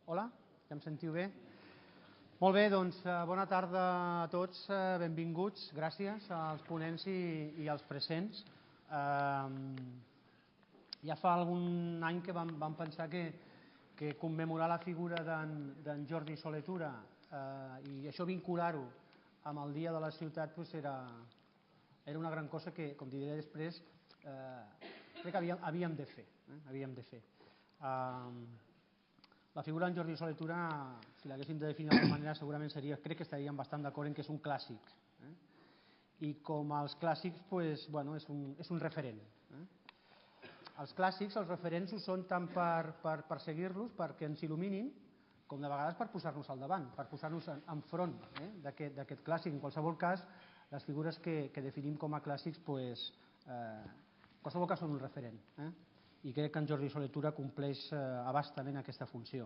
Hola, ja em sentiu bé? Molt bé, doncs bona tarda a tots, benvinguts, gràcies als ponents i als presents. Ja fa algun any que vam pensar que commemorar la figura d'en Jordi Solé Tura i això vincular-ho amb el Dia de la Ciutat era una gran cosa que, com diré després, crec que havíem de fer. La figura d'en Jordi Solé Tura, si l'haguéssim de definir d'alguna manera, segurament crec que estaríem bastant d'acord en que és un clàssic. I com els clàssics, és un referent. Els clàssics, els referents, ho són tant per seguir-los, perquè ens il·luminin, com de vegades per posar-nos al davant, per posar-nos enfront d'aquest clàssic. En qualsevol cas, les figures que definim com a clàssics, en qualsevol cas són un referent. I crec que en Jordi Solé Tura compleix abastament aquesta funció.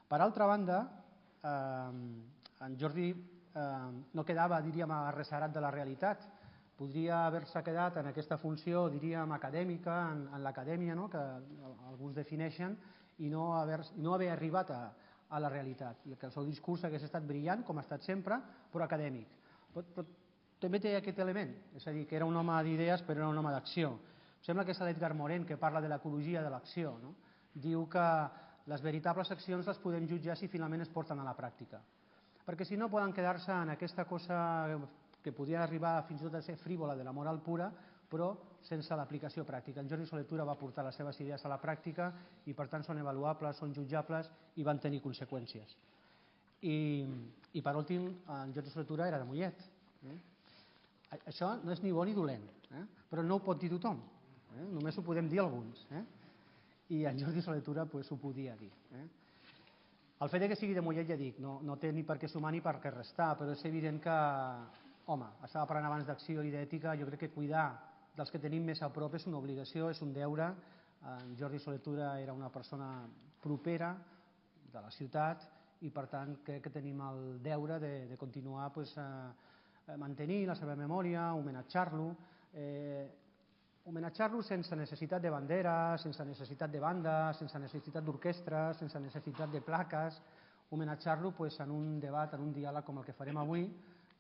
Per altra banda, en Jordi no quedava, diríem, arrecerat de la realitat. Podria haver-se quedat en aquesta funció, diríem, acadèmica, en l'acadèmia, que alguns defineixen, i no haver arribat a la realitat. I que el seu discurs hagués estat brillant, com ha estat sempre, però acadèmic. Però també té aquest element, és a dir, que era un home d'idees, però era un home d'acció. Sembla que és l'Edgar Morin, que parla de l'ecologia de l'acció. Diu que les veritables accions les podem jutjar si finalment es porten a la pràctica. Perquè si no poden quedar-se en aquesta cosa que podria arribar fins i tot a ser frívola de la moral pura, però sense l'aplicació pràctica. En Jordi Solé Tura va portar les seves idees a la pràctica i per tant són avaluables, són jutjables i van tenir conseqüències. I per últim, en Jordi Solé Tura era de Mollet. Això no és ni bo ni dolent, però no ho pot dir tothom. Només ho podem dir alguns. I en Jordi Solé Tura ho podia dir. El fet que sigui de Mollet, ja dic, no té ni per què sumar ni per què restar, però és evident que, home, estava parlant abans d'acció i d'ètica, jo crec que cuidar dels que tenim més a prop és una obligació, és un deure. En Jordi Solé Tura era una persona propera de la ciutat i per tant crec que tenim el deure de continuar mantenir la seva memòria, homenatjar-lo, sense necessitat de banderes, sense necessitat de bandes, sense necessitat d'orquestres, sense necessitat de plaques, homenatjar-lo en un debat, en un diàleg com el que farem avui,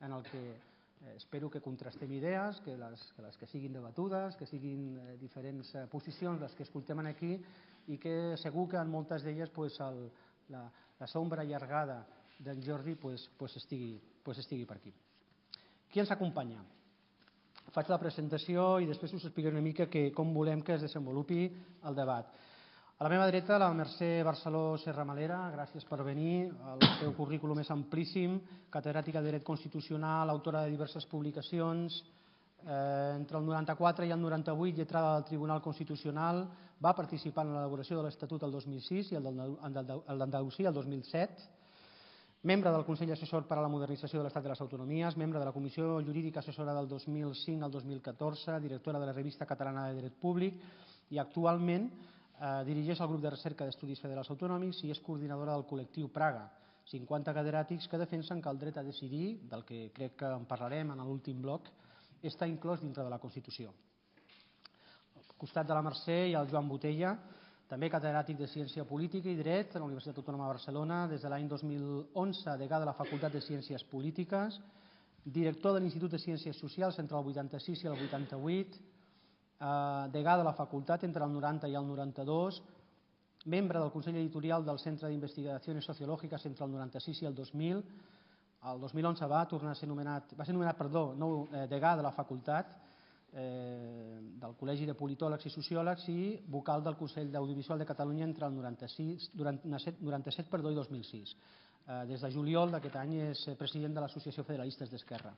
en el que espero que contrastem idees, que les que siguin debatudes, que siguin diferents posicions les que escoltem aquí i que segur que en moltes d'elles la sombra allargada d'en Jordi estigui per aquí. Qui ens acompanya? Faig la presentació i després us explicaré una mica com volem que es desenvolupi el debat. A la meva dreta, la Mercè Barceló Serramalera, gràcies per venir. El seu currículum és amplíssim, catedràtica de Dret Constitucional, autora de diverses publicacions. Entre el 94 i el 98, lletrada del Tribunal Constitucional, va participar en l'elaboració de l'Estatut el 2006 i el d'Andalusia el 2007. Membre del Consell Assessor per a la Modernització de l'Estat de les Autonomies, membre de la Comissió Jurídica Assessora del 2005 al 2014, directora de la Revista Catalana de Dret Públic i actualment dirigeix el grup de recerca d'estudis federals autonòmics i és coordinadora del col·lectiu Praga, 50 catedràtics que defensen que el dret a decidir, del que crec que en parlarem en l'últim bloc, està inclòs dintre de la Constitució. Al costat de la Mercè hi ha el Joan Botella, també catedràtic de Ciència Política i Dret a la Universitat Autònoma de Barcelona, des de l'any 2011 degà de la Facultat de Ciències Polítiques, director de l'Institut de Ciències Socials entre el 86 i el 88, degà de la facultat entre el 90 i el 92, membre del Consell Editorial del Centre d'Investigacions Sociològiques entre el 96 i el 2000, el 2011 va ser nomenat degà de la facultat del Col·legi de Politòlegs i Sociòlegs i vocal del Consell d'Audiovisual de Catalunya entre el 97 i 2006. Des de juliol d'aquest any és president de l'Associació Federalistes d'Esquerra.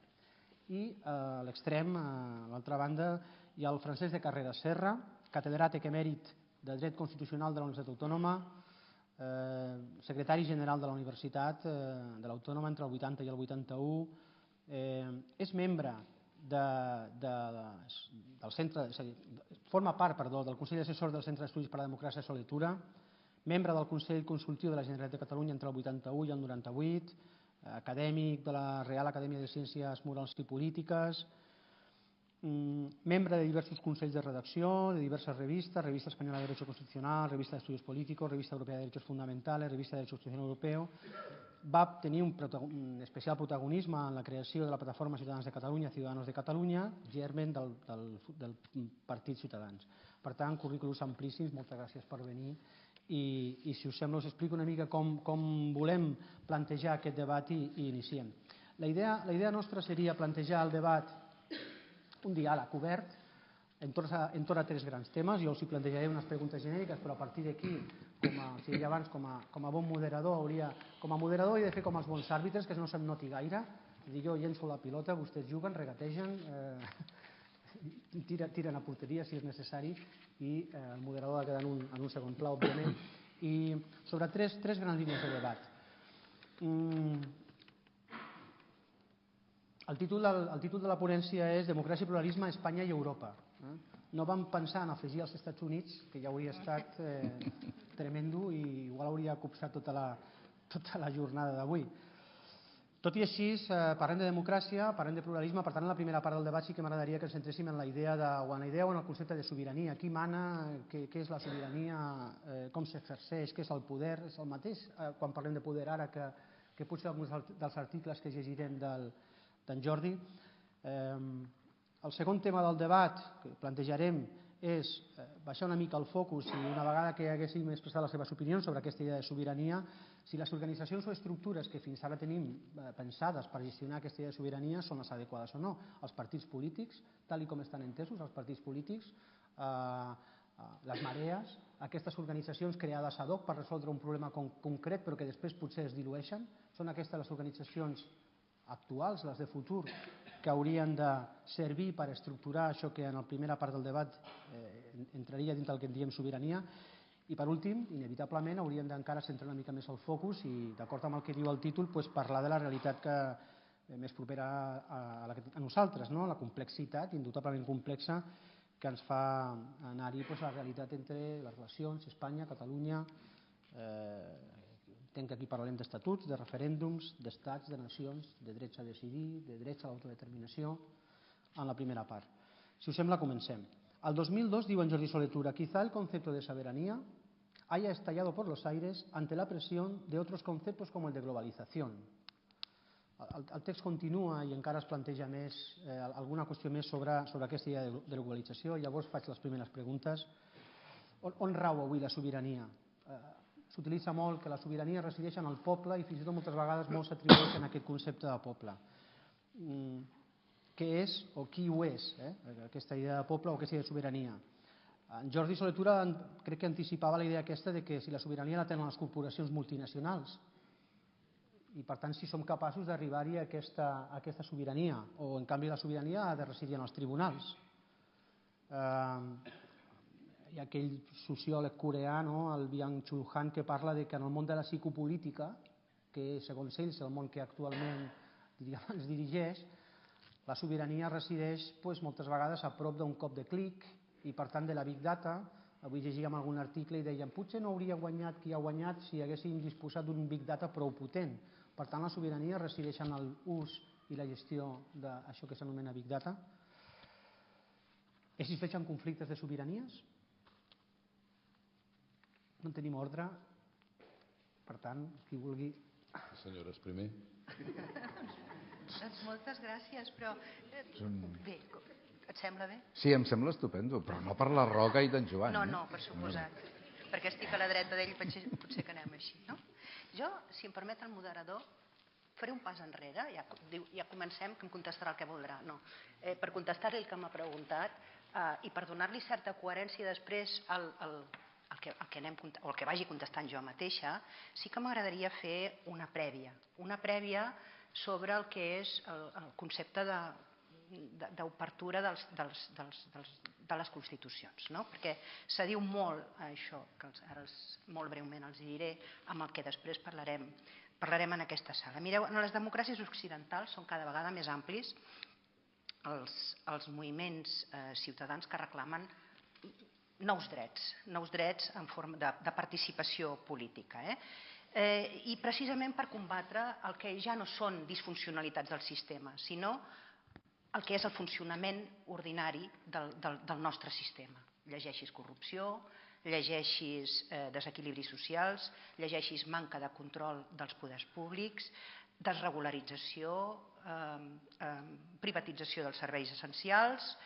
I a l'extrem, a l'altra banda, hi ha el Francesc de Carreras Serra, catedràtic emèrit de Dret Constitucional de la Universitat Autònoma, secretari general de la Universitat de l'Autònoma entre el 80 i el 81, és membre forma part del Consell Assessor del Centre d'Estudis per a la Democràcia Solé Tura, membre del Consell Consultiu de la Generalitat de Catalunya entre el 81 i el 98, acadèmic de la Real Acadèmia de Ciències Morals i Polítiques, membre de diversos consells de redacció, de diverses revistas, Revista Española de Derecho Constitucional, Revista de Estudios Políticos, Revista Europea de Derechos Fundamentales, Revista de Derecho Constitucional Europeo. Va tenir un especial protagonisme en la creació de la Plataforma Ciutadans de Catalunya, Ciudadanos de Catalunya, germen del Partit Ciutadans. Per tant, currículums amplíssims, moltes gràcies per venir i si us sembla us explico una mica com volem plantejar aquest debat i iniciem. La idea nostra seria plantejar el debat, un diàleg obert, entorn a tres grans temes. Jo els plantejaré unes preguntes genèriques, però a partir d'aquí, com deia abans, com a bon moderador, com a moderador he de fer com els bons àrbitres, que no se'm noti gaire. Jo llenço la pilota, vostès juguen, regategen, tiren a porteria si és necessari i el moderador ha de quedar en un segon pla, òbviament. I sobre tres grans línies de debat. El títol de la ponència és Democràcia i pluralisme a Espanya i Europa. No vam pensar en afegir els Estats Units, que ja hauria estat tremendo i igual hauria copsat tota la jornada d'avui. Tot i així, parlem de democràcia, parlem de pluralisme, per tant, en la primera part del debat sí que m'agradaria que ens centréssim en la idea o en el concepte de sobirania. Qui mana, què és la sobirania, com s'exerceix, què és el poder, és el mateix quan parlem de poder ara que potser alguns dels articles que llegirem d'en Jordi. El segon tema del debat que plantejarem és baixar una mica el focus i una vegada que haguéssim expressat les seves opinions sobre aquesta idea de sobirania, si les organitzacions o estructures que fins ara tenim pensades per gestionar aquesta idea de sobirania són les adequades o no. Els partits polítics, tal com estan entesos, els partits polítics, les marees, aquestes organitzacions creades ad hoc per resoldre un problema concret però que després potser es dilueixen, són aquestes les organitzacions actuals, les de futur, que haurien de servir per estructurar això que en la primera part del debat entraria dintre del que en diem sobirania. I per últim, inevitablement, hauríem d'encara centrar una mica més el focus i, d'acord amb el que diu el títol, parlar de la realitat més propera a nosaltres, la complexitat, indubtablement complexa, que ens fa anar-hi la realitat entre les relacions, Espanya, Catalunya. Entenc que aquí parlarem d'estatuts, de referèndums, d'estats, de nacions, de drets a decidir, de drets a l'autodeterminació, en la primera part. Si us sembla, comencem. Al 2002, diu en Jordi Soletura, quizá el concepto de soberanía haya estallado por los aires ante la presión de otros conceptos como el de globalización. El text continua i encara es planteja més alguna qüestió més sobre aquesta idea de globalització. Llavors faig les primeres preguntes. On rau avui la sobirania? S'utilitza molt que la sobirania resideix en el poble i fins i tot moltes vegades molts s'atribueixen a aquest concepte de poble. Què és o qui ho és, aquesta idea de poble o aquesta idea de sobirania? En Jordi Soletura crec que anticipava la idea aquesta de que si la sobirania la tenen les corporacions multinacionals i per tant si som capaços d'arribar-hi a aquesta sobirania o en canvi la sobirania ha de residir en els tribunals. Hi ha aquell sociòleg coreà, el Byung-Chul Han, que parla que en el món de la psicopolítica, que segons ell és el món que actualment ens dirigeix, la sobirania resideix moltes vegades a prop d'un cop de clic i per tant de la big data. Avui llegíem algun article i deien potser no hauria guanyat qui ha guanyat si haguéssim disposat d'un big data prou potent. Per tant, la sobirania resideix en l'ús i la gestió d'això que s'anomena big data. Existeixen conflictes de sobiranies? No en tenim ordre, per tant, qui vulgui... Senyores, primer. Doncs moltes gràcies, però... Bé, et sembla bé? Sí, em sembla estupendo, però no per la Roca i d'en Joan. No, per suposat. Perquè estic a la dreta d'ell, potser que anem així, no? Jo, si em permet el moderador, faré un pas enrere, ja comencem, que em contestarà el que voldrà. No, per contestar-li el que m'ha preguntat i per donar-li certa coherència després el que vagi contestant jo mateixa, sí que m'agradaria fer una prèvia sobre el que és el concepte d'obertura de les constitucions, perquè se diu molt això, que ara molt breument els diré, amb el que després parlarem en aquesta sala. Mireu, en les democràcies occidentals són cada vegada més amplis els moviments ciutadans que reclamen nous drets en forma de participació política. I precisament per combatre el que ja no són disfuncionalitats del sistema, sinó el que és el funcionament ordinari del nostre sistema. Llegeixis corrupció, llegeixis desequilibris socials, llegeixis manca de control dels poders públics, desregularització, privatització dels serveis essencials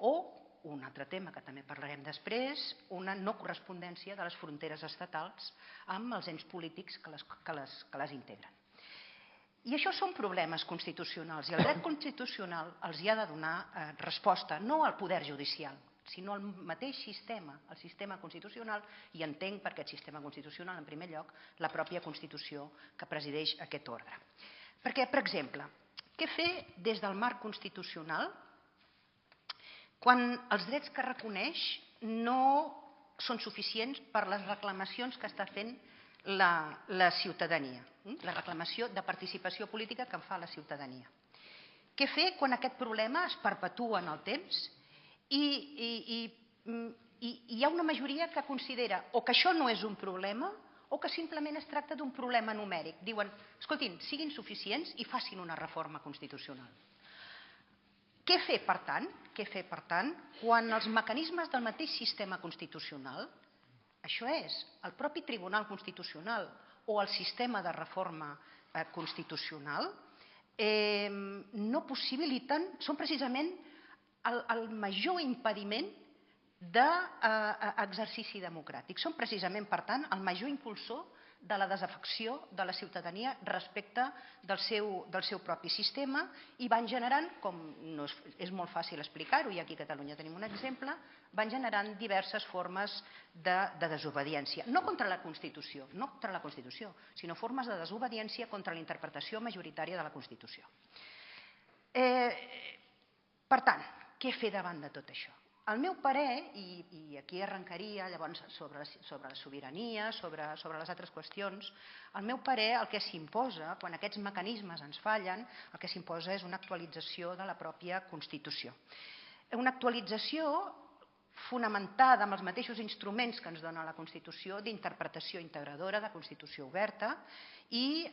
o, un altre tema que també parlarem després, una no correspondència de les fronteres estatals amb els ens polítics que les integren. I això són problemes constitucionals i el dret constitucional els hi ha de donar resposta, no al poder judicial, sinó al mateix sistema, el sistema constitucional, i entenc per aquest sistema constitucional, en primer lloc, la pròpia Constitució que presideix aquest ordre. Perquè, per exemple, què fer des del marc constitucional quan els drets que reconeix no són suficients per les reclamacions que està fent la ciutadania, la reclamació de participació política que en fa la ciutadania? Què fer quan aquest problema es perpetua en el temps i hi ha una majoria que considera o que això no és un problema o que simplement es tracta d'un problema numèric? Diuen, escoltin, siguin suficients i facin una reforma constitucional. Què fer, per tant, quan els mecanismes del mateix sistema constitucional, això és, el propi Tribunal Constitucional o el sistema de reforma constitucional, no possibiliten, són precisament el major impediment d'exercici democràtic. Són precisament, per tant, el major impulsor de la desafecció de la ciutadania respecte del seu propi sistema i van generant, com és molt fàcil explicar-ho, i aquí a Catalunya tenim un exemple, van generant diverses formes de desobediència. No contra la Constitució, sinó formes de desobediència contra la interpretació majoritària de la Constitució. Per tant, què fer davant de tot això? El meu parer, i aquí arrencaria llavors sobre la sobirania, sobre les altres qüestions, el meu parer, el que s'imposa, quan aquests mecanismes ens fallen, el que s'imposa és una actualització de la pròpia Constitució. Una actualització fonamentada en els mateixos instruments que ens dona la Constitució d'interpretació integradora, de Constitució oberta i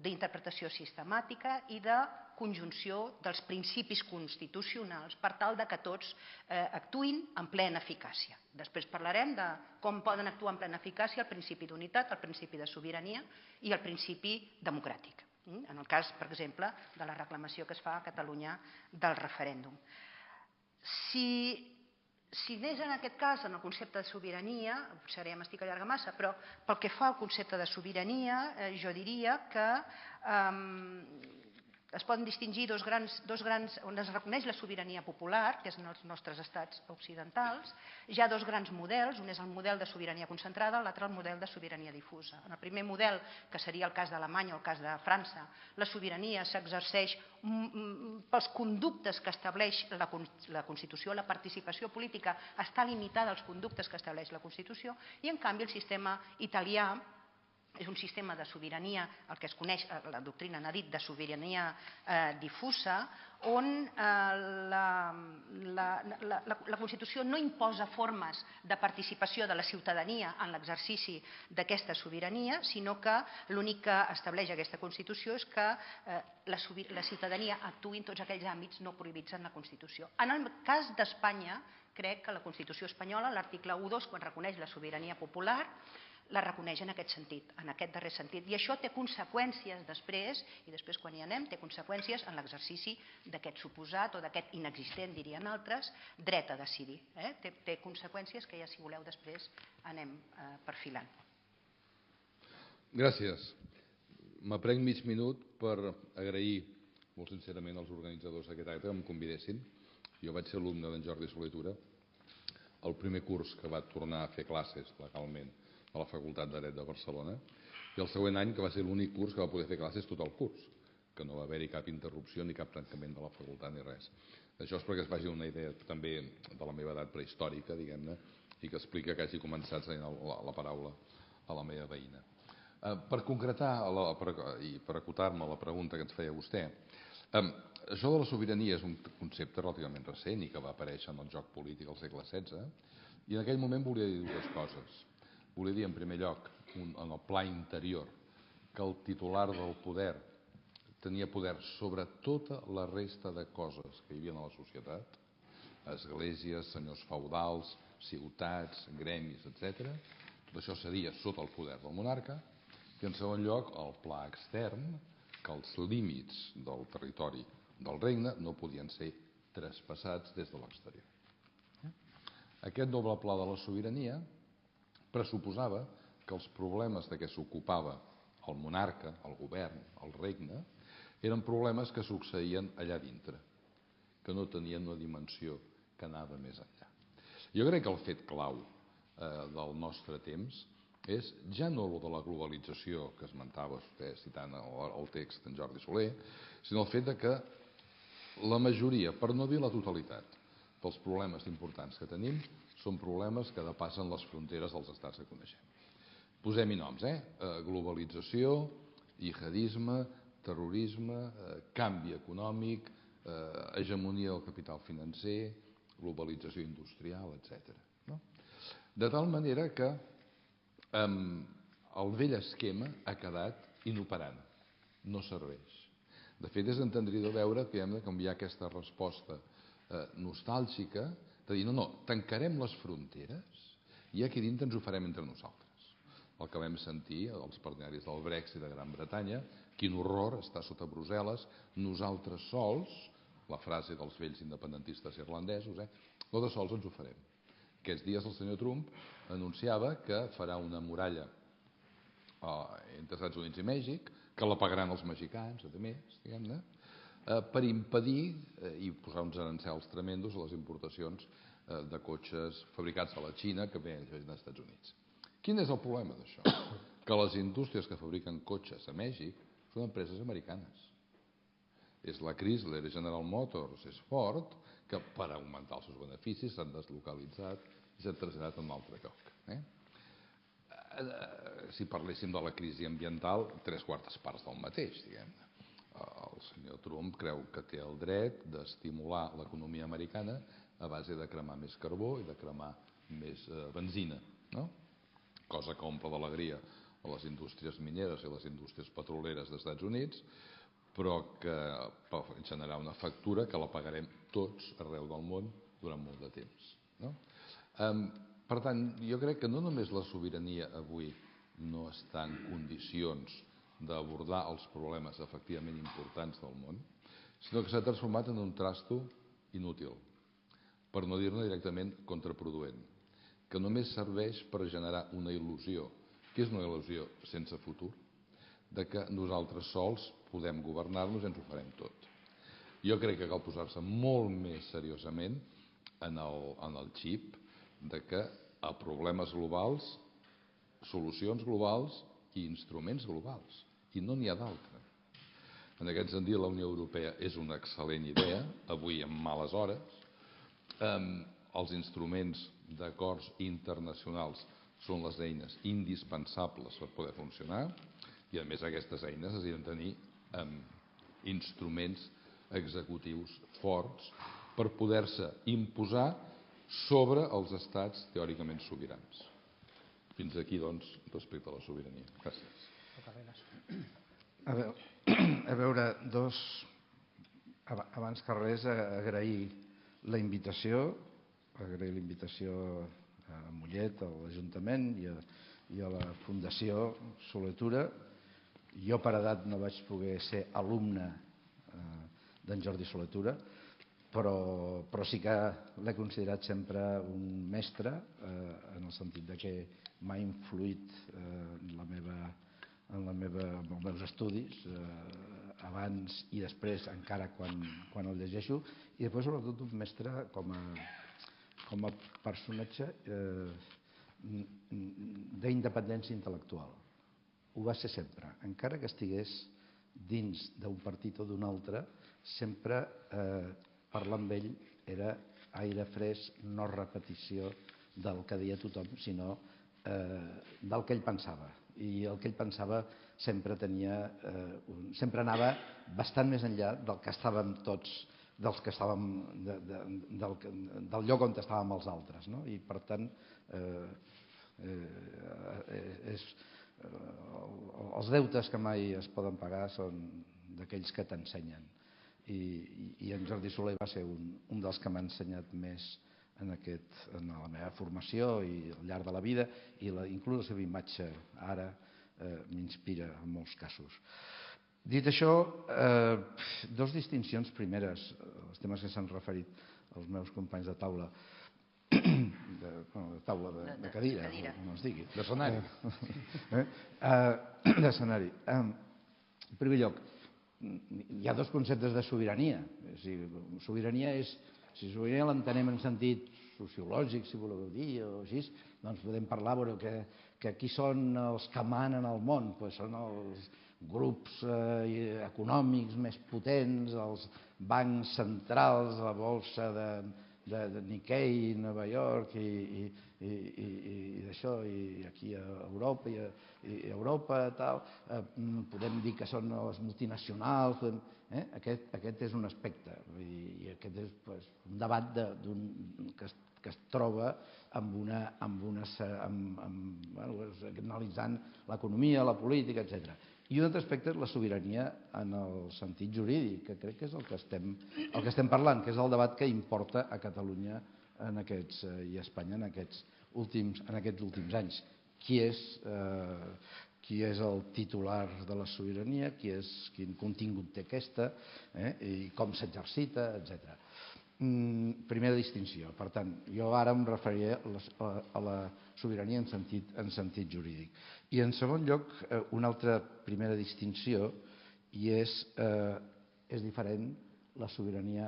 d'interpretació sistemàtica i de conjunció dels principis constitucionals per tal que tots actuïn amb plena eficàcia. Després parlarem de com poden actuar amb plena eficàcia el principi d'unitat, el principi de sobirania i el principi democràtic, en el cas, per exemple, de la reclamació que es fa a Catalunya del referèndum. Si anés en aquest cas en el concepte de sobirania, potser ara ja m'estic allargant massa, però pel que fa al concepte de sobirania, jo diria que es poden distingir dos grans, on es reconeix la sobirania popular, que és en els nostres estats occidentals. Hi ha dos grans models, un és el model de sobirania concentrada, l'altre el model de sobirania difusa. En el primer model, que seria el cas d'Alemanya o el cas de França, la sobirania s'exerceix pels conductes que estableix la Constitució, la participació política està limitada als conductes que estableix la Constitució, i en canvi el sistema italià és un sistema de sobirania, el que es coneix, la doctrina n'ha dit, de sobirania difusa, on la Constitució no imposa formes de participació de la ciutadania en l'exercici d'aquesta sobirania, sinó que l'únic que estableix aquesta Constitució és que la ciutadania actuï en tots aquells àmbits no prohibits en la Constitució. En el cas d'Espanya, crec que la Constitució espanyola, l'article 1.2, quan reconeix la sobirania popular, la reconeix en aquest sentit, en aquest darrer sentit. I això té conseqüències després, i després quan hi anem, té conseqüències en l'exercici d'aquest suposat o d'aquest inexistent, dirien altres, dret a decidir. Té conseqüències que ja, si voleu, després anem perfilant. Gràcies. M'aprenc mig minut per agrair molt sincerament als organitzadors d'aquest acte que em convidessin. Jo vaig ser alumne d'en Jordi Solitura, el primer curs que va tornar a fer classes legalment a la Facultat de Dret de Barcelona, i el següent any que va ser l'únic curs que va poder fer classes tot el curs, que no va haver-hi cap interrupció ni cap tancament de la facultat ni res. Això és perquè es faci una idea també de la meva edat prehistòrica, diguem-ne, i que explica que hagi començat la paraula a la meva veïna. Per concretar i per acotar-me a la pregunta que ens feia vostè, això de la sobirania és un concepte relativament recent i que va aparèixer en el joc polític al segle XVI, i en aquell moment volia dir dues coses. Volia dir, en primer lloc, en el pla interior, que el titular del poder tenia poder sobre tota la resta de coses que hi havia a la societat, esglésies, senyors feudals, ciutats, gremis, etc. Tot això seria sota el poder del monarca. I en segon lloc, el pla extern, que els límits del territori del regne no podien ser traspassats des de l'exterior. Aquest doble pla de la sobirania pressuposava que els problemes de què s'ocupava el monarca, el govern, el regne, eren problemes que succeïen allà dintre, que no tenien una dimensió que anava més enllà. Jo crec que el fet clau del nostre temps és ja no el de la globalització que esmentava vostè citant el text d'en Jordi Soler, sinó el fet que la majoria, per no dir la totalitat, dels problemes importants que tenim són problemes que depassen les fronteres dels estats que coneixem. Posem-hi noms, globalització, jihadisme, terrorisme, canvi econòmic, hegemonia del capital financer, globalització industrial, etc. De tal manera que el vell esquema ha quedat inoperant, no serveix. De fet, és entendridor veure que hem de canviar aquesta resposta nostàlgica de dir, no, tancarem les fronteres i aquí dintre ens ho farem entre nosaltres. El que vam sentir, els partidaris del Brexit de Gran Bretanya, quin horror estar sota Brussel·les, nosaltres sols, la frase dels vells independentistes irlandesos, nosaltres sols ens ho farem. Aquests dies el senyor Trump anunciava que farà una muralla entre Estats Units i Mèxic, que la pagaran els mexicans, a més, diguem-ne, per impedir i posar uns arancels tremendos a les importacions de cotxes fabricats a la Xina que venen als Estats Units. Quin és el problema d'això? Que les indústries que fabriquen cotxes a Mèxic són empreses americanes. És la Chrysler, General Motors, és Ford, que per augmentar els seus beneficis s'han deslocalitzat i s'han traslladat a un altre lloc. Si parléssim de la crisi ambiental, 3/4 parts del mateix, diguem-ne. El senyor Trump creu que té el dret d'estimular l'economia americana a base de cremar més carbó i de cremar més benzina, no? Cosa que omple d'alegria a les indústries mineres i a les indústries petroleres dels Estats Units, però que pot generar una factura que la pagarem tots arreu del món durant molt de temps. Per tant, jo crec que no només la sobirania avui no està en condicions d'abordar els problemes efectivament importants del món, sinó que s'ha transformat en un trasto inútil, per no dir-ne directament contraproduent, que només serveix per generar una il·lusió, que és una il·lusió sense futur, de que nosaltres sols podem governar-nos i ens ho farem tot. Jo crec que cal posar-se molt més seriosament en el xip de que a problemes globals, solucions globals i instruments globals, i no n'hi ha d'altre. En aquest sentit, la Unió Europea és una excel·lent idea, avui en males hores. Els instruments d'acords internacionals són les eines indispensables per poder funcionar i, a més, aquestes eines es han de tenir instruments executius forts per poder-se imposar sobre els estats teòricament sobirans. Fins aquí, doncs, respecte a la sobirania. Gràcies. A veure, abans que res, agrair la invitació a Mollet, a l'Ajuntament i a la Fundació Soletura. Jo per edat no vaig poder ser alumne d'en Jordi Soletura, però sí que l'he considerat sempre un mestre en el sentit que m'ha influït en els meus estudis abans i després encara quan el llegeixo, i després sobretot un mestre com a personatge d'independència intel·lectual. Ho va ser sempre, encara que estigués dins d'un partit o d'un altre, sempre parlar amb ell era aire fresc, no repetició del que deia tothom, sinó del que ell pensava. I el que ell pensava sempre anava bastant més enllà del que estàvem tots, del lloc on estàvem els altres. I per tant, els deutes que mai es poden pagar són d'aquells que t'ensenyen. I en Jordi Soler va ser un dels que m'ha ensenyat més en la meva formació i al llarg de la vida, i inclús la seva imatge ara m'inspira en molts casos. Dit això, dues distincions primeres, els temes que s'han referit els meus companys de taula, de cadira, com es digui. D'escenari. D'escenari. En primer lloc, hi ha dos conceptes de sobirania. Sobirania és, si sobirania l'entenem en sentit sociològic, si voleu dir, o així, doncs podem parlar que qui són els que manen al món? Són els grups econòmics més potents, els bancs centrals, la borsa de Nikkei, Nova York i d'això, i aquí a Europa, tal. Podem dir que són les multinacionals. Aquest és un aspecte, i aquest és un debat que es troba analitzant l'economia, la política, etc. I un altre aspecte és la sobirania en el sentit jurídic, que crec que és el que estem parlant, que és el debat que importa a Catalunya i a Espanya en aquests últims anys. Qui és el titular de la sobirania, quin contingut té aquesta, i com s'exercita, etc. Primera distinció. Per tant, jo ara em referiré a la sobirania en sentit jurídic. I en segon lloc, una altra primera distinció, i és diferent la sobirania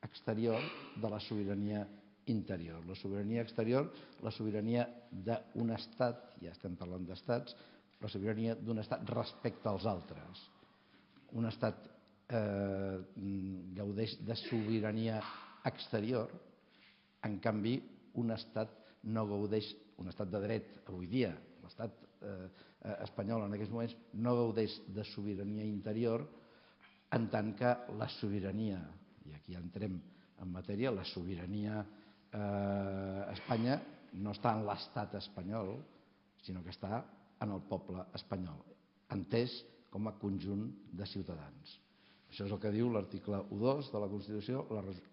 exterior de la sobirania interior. La sobirania exterior, la sobirania d'un estat, ja estem parlant d'estats, la sobirania d'un estat respecte als altres. Un estat gaudeix de sobirania exterior, en canvi un estat no gaudeix, un estat de dret avui dia, l'estat espanyol en aquests moments no gaudeix de sobirania interior, en tant que la sobirania, i aquí entrem en matèria, la sobirania a Espanya no està en l'estat espanyol, sinó que està en el poble espanyol, entès com a conjunt de ciutadans. Això és el que diu l'article 1.2 de la Constitució: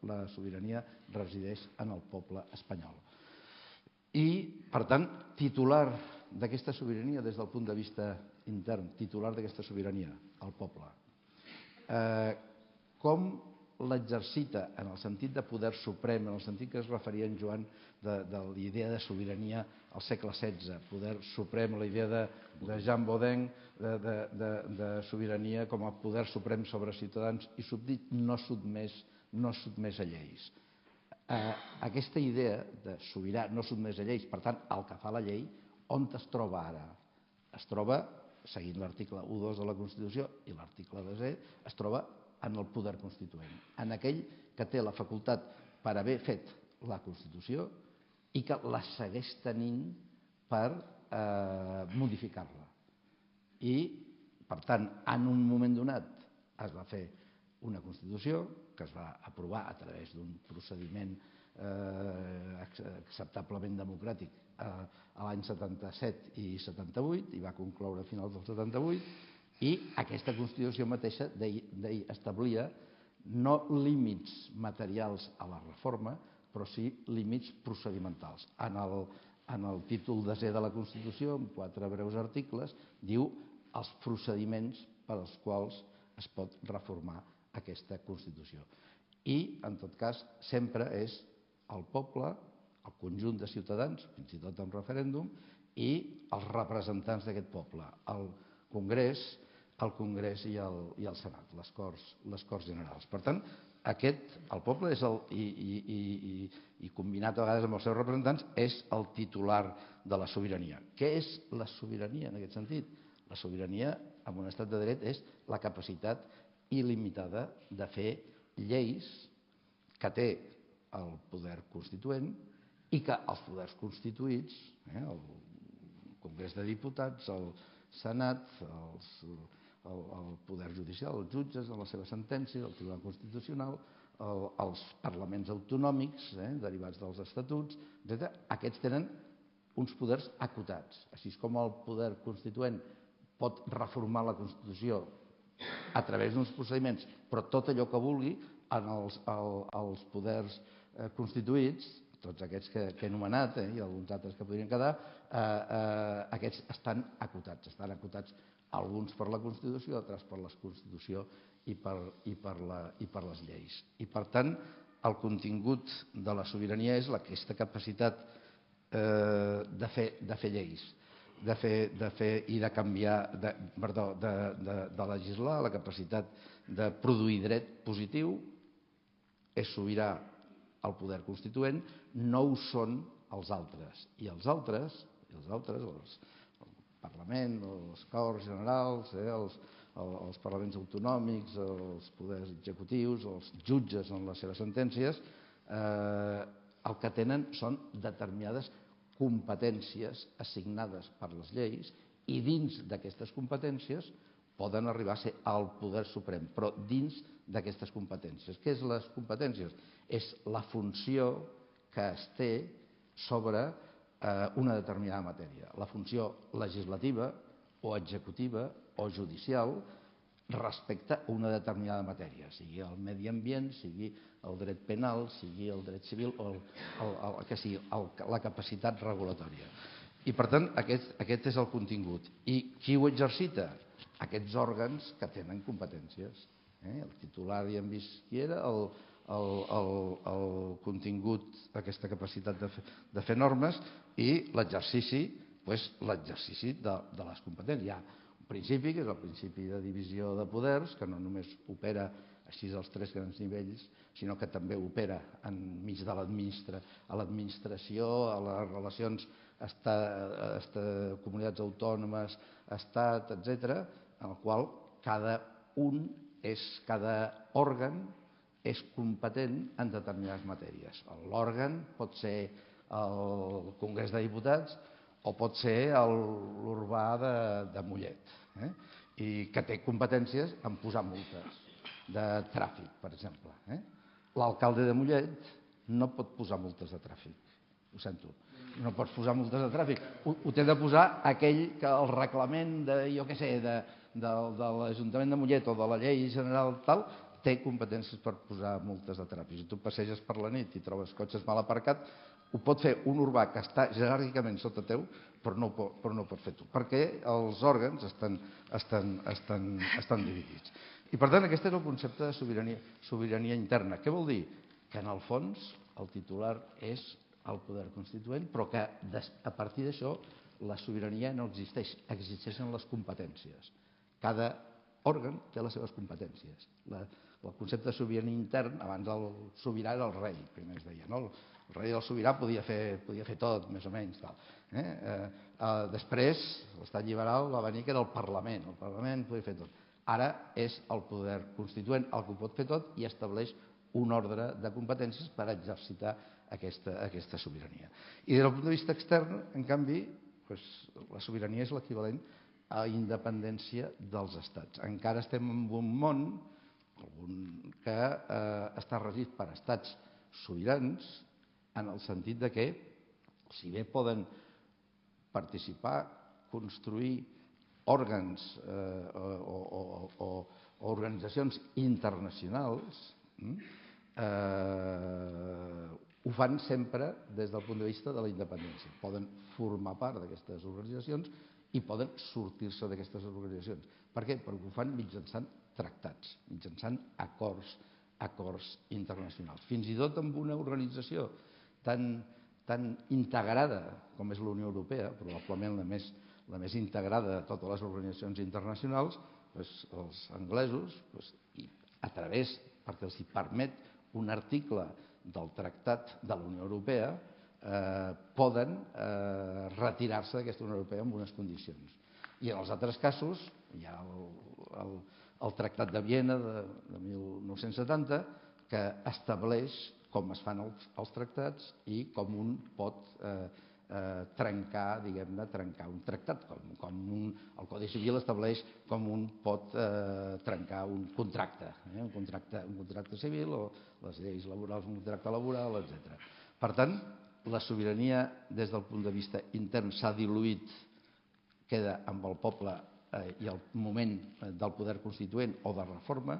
la sobirania resideix en el poble espanyol. I, per tant, titular d'aquesta sobirania des del punt de vista intern, titular d'aquesta sobirania, el poble. Com l'exercita en el sentit de poder suprem, en el sentit que es referia en Joan de l'idea de sobirania al segle XVI, poder suprem, la idea de Jean Bodin de sobirania com a poder suprem sobre ciutadans i subdit, no sotmès a lleis. Aquesta idea de sobirà no sotmès a lleis, per tant, el que fa la llei, on es troba ara? Es troba, seguint l'article 1.2 de la Constitució i l'article 2è, es troba en el poder constituent, en aquell que té la facultat per haver fet la Constitució i que la segueix tenint per modificar-la. I, per tant, en un moment donat es va fer una Constitució que es va aprovar a través d'un procediment acceptablement democràtic a l'any 77 i 78, i va concloure a finals del 78, i aquesta Constitució mateixa establia no límits materials a la reforma, però sí límits procedimentals. En el títol desè de la Constitució, en 4 breus articles, diu els procediments per als quals es pot reformar aquesta Constitució. I, en tot cas, sempre és el poble, el conjunt de ciutadans, fins i tot en referèndum, i els representants d'aquest poble, el Congrés i el Senat, les Corts Generals. Per tant, el poble, i combinat a vegades amb els seus representants, és el titular de la sobirania. Què és la sobirania en aquest sentit? La sobirania en un estat de dret és la capacitat il·limitada de fer lleis que té el poder constituent i que els poders constituïts, el Congrés de Diputats, el Senat, el poder judicial, els jutges, les seves sentències, el Tribunal Constitucional, els parlaments autonòmics derivats dels estatuts, etc., aquests tenen uns poders acotats. Així com el poder constituent pot reformar la Constitució a través d'uns procediments, però tot allò que vulgui als poders constituïts, tots aquests que he anomenat i alguns altres que podrien quedar, aquests estan acotats alguns per la Constitució, altres per la Constitució i per les lleis. I per tant, el contingut de la sobirania és aquesta capacitat de fer lleis, de fer i de canviar, perdó, de legislar, la capacitat de produir dret positiu. És sobirà el poder constituent, no ho són els altres. I els altres, el Parlament, les Corts Generals, els parlaments autonòmics, els poders executius, els jutges en les seves sentències, el que tenen són determinades competències assignades per les lleis i dins d'aquestes competències poden arribar a ser el poder suprem, però dins d'aquestes competències. Què és les competències? És la funció que es té sobre una determinada matèria. La funció legislativa o executiva o judicial respecte a una determinada matèria, sigui el medi ambient, sigui el dret penal, sigui el dret civil o el que sigui, la capacitat regulatòria. I per tant, aquest és el contingut. I qui ho exercita? Aquests òrgans que tenen competències. El titular ja hem vist qui era, el contingut, aquesta capacitat de fer normes i l'exercici de les competències. Hi ha un principi, que és el principi de divisió de poders, que no només opera així als tres grans nivells, sinó que també opera enmig de l'administració, a les relacions comunitats autònomes, estat, etc., en el qual cada òrgan és competent en determinades matèries. L'òrgan pot ser el Congrés de Diputats o pot ser l'urbà de Mollet, i que té competències en posar multes de tràfic, per exemple. L'alcalde de Mollet no pot posar multes de tràfic, ho sento. No pots posar multes de tràfic. Ho té de posar aquell que el reglament de l'Ajuntament de Mollet o de la llei general tal té competències per posar multes de tràfic. Si tu passeges per la nit i trobes cotxes mal aparcats, ho pot fer un urbà que està jeràrquicament sota teu, però no ho pot fer tu, perquè els òrgans estan dividits. I per tant, aquest és el concepte de sobirania interna. Què vol dir? Que en el fons el titular és el poder constituent, però que a partir d'això la sobirania no existeix, existeixen les competències. Cada òrgan té les seves competències. El concepte de sobirania intern, abans el sobirà era el rei, primer es deia. El rei i el sobirà podia fer tot, més o menys. Després, l'estat liberal va venir que era el Parlament. El Parlament podia fer tot. Ara és el poder constituent el que ho pot fer tot i estableix un ordre de competències per exercitar aquesta sobirania. I des del punt de vista extern, en canvi, la sobirania és l'equivalent a independència dels estats. Encara estem en un món que està regit per estats sobirans en el sentit que, si bé poden participar, construir òrgans o organitzacions internacionals, ho fan sempre des del punt de vista de la independència. Poden formar part d'aquestes organitzacions i poden sortir-se d'aquestes organitzacions. Per què? Perquè ho fan mitjançant tractats, mitjançant acords internacionals. Fins i tot amb una organització tan integrada com és la Unió Europea, probablement la més integrada de totes les organitzacions internacionals, els anglesos, a través, perquè els permet un article del Tractat de la Unió Europea, poden retirar-se d'aquesta Unió Europea amb unes condicions. I en els altres casos hi ha el Tractat de Viena de 1970 que estableix com es fan els tractats i com un pot trencar un tractat, com el Codi Civil estableix com un pot trencar un contracte, un contracte civil o les lleis laborals, un contracte laboral, etc. Per tant, la sobirania des del punt de vista intern s'ha diluït, queda amb el poble i el moment del poder constituent o de reforma,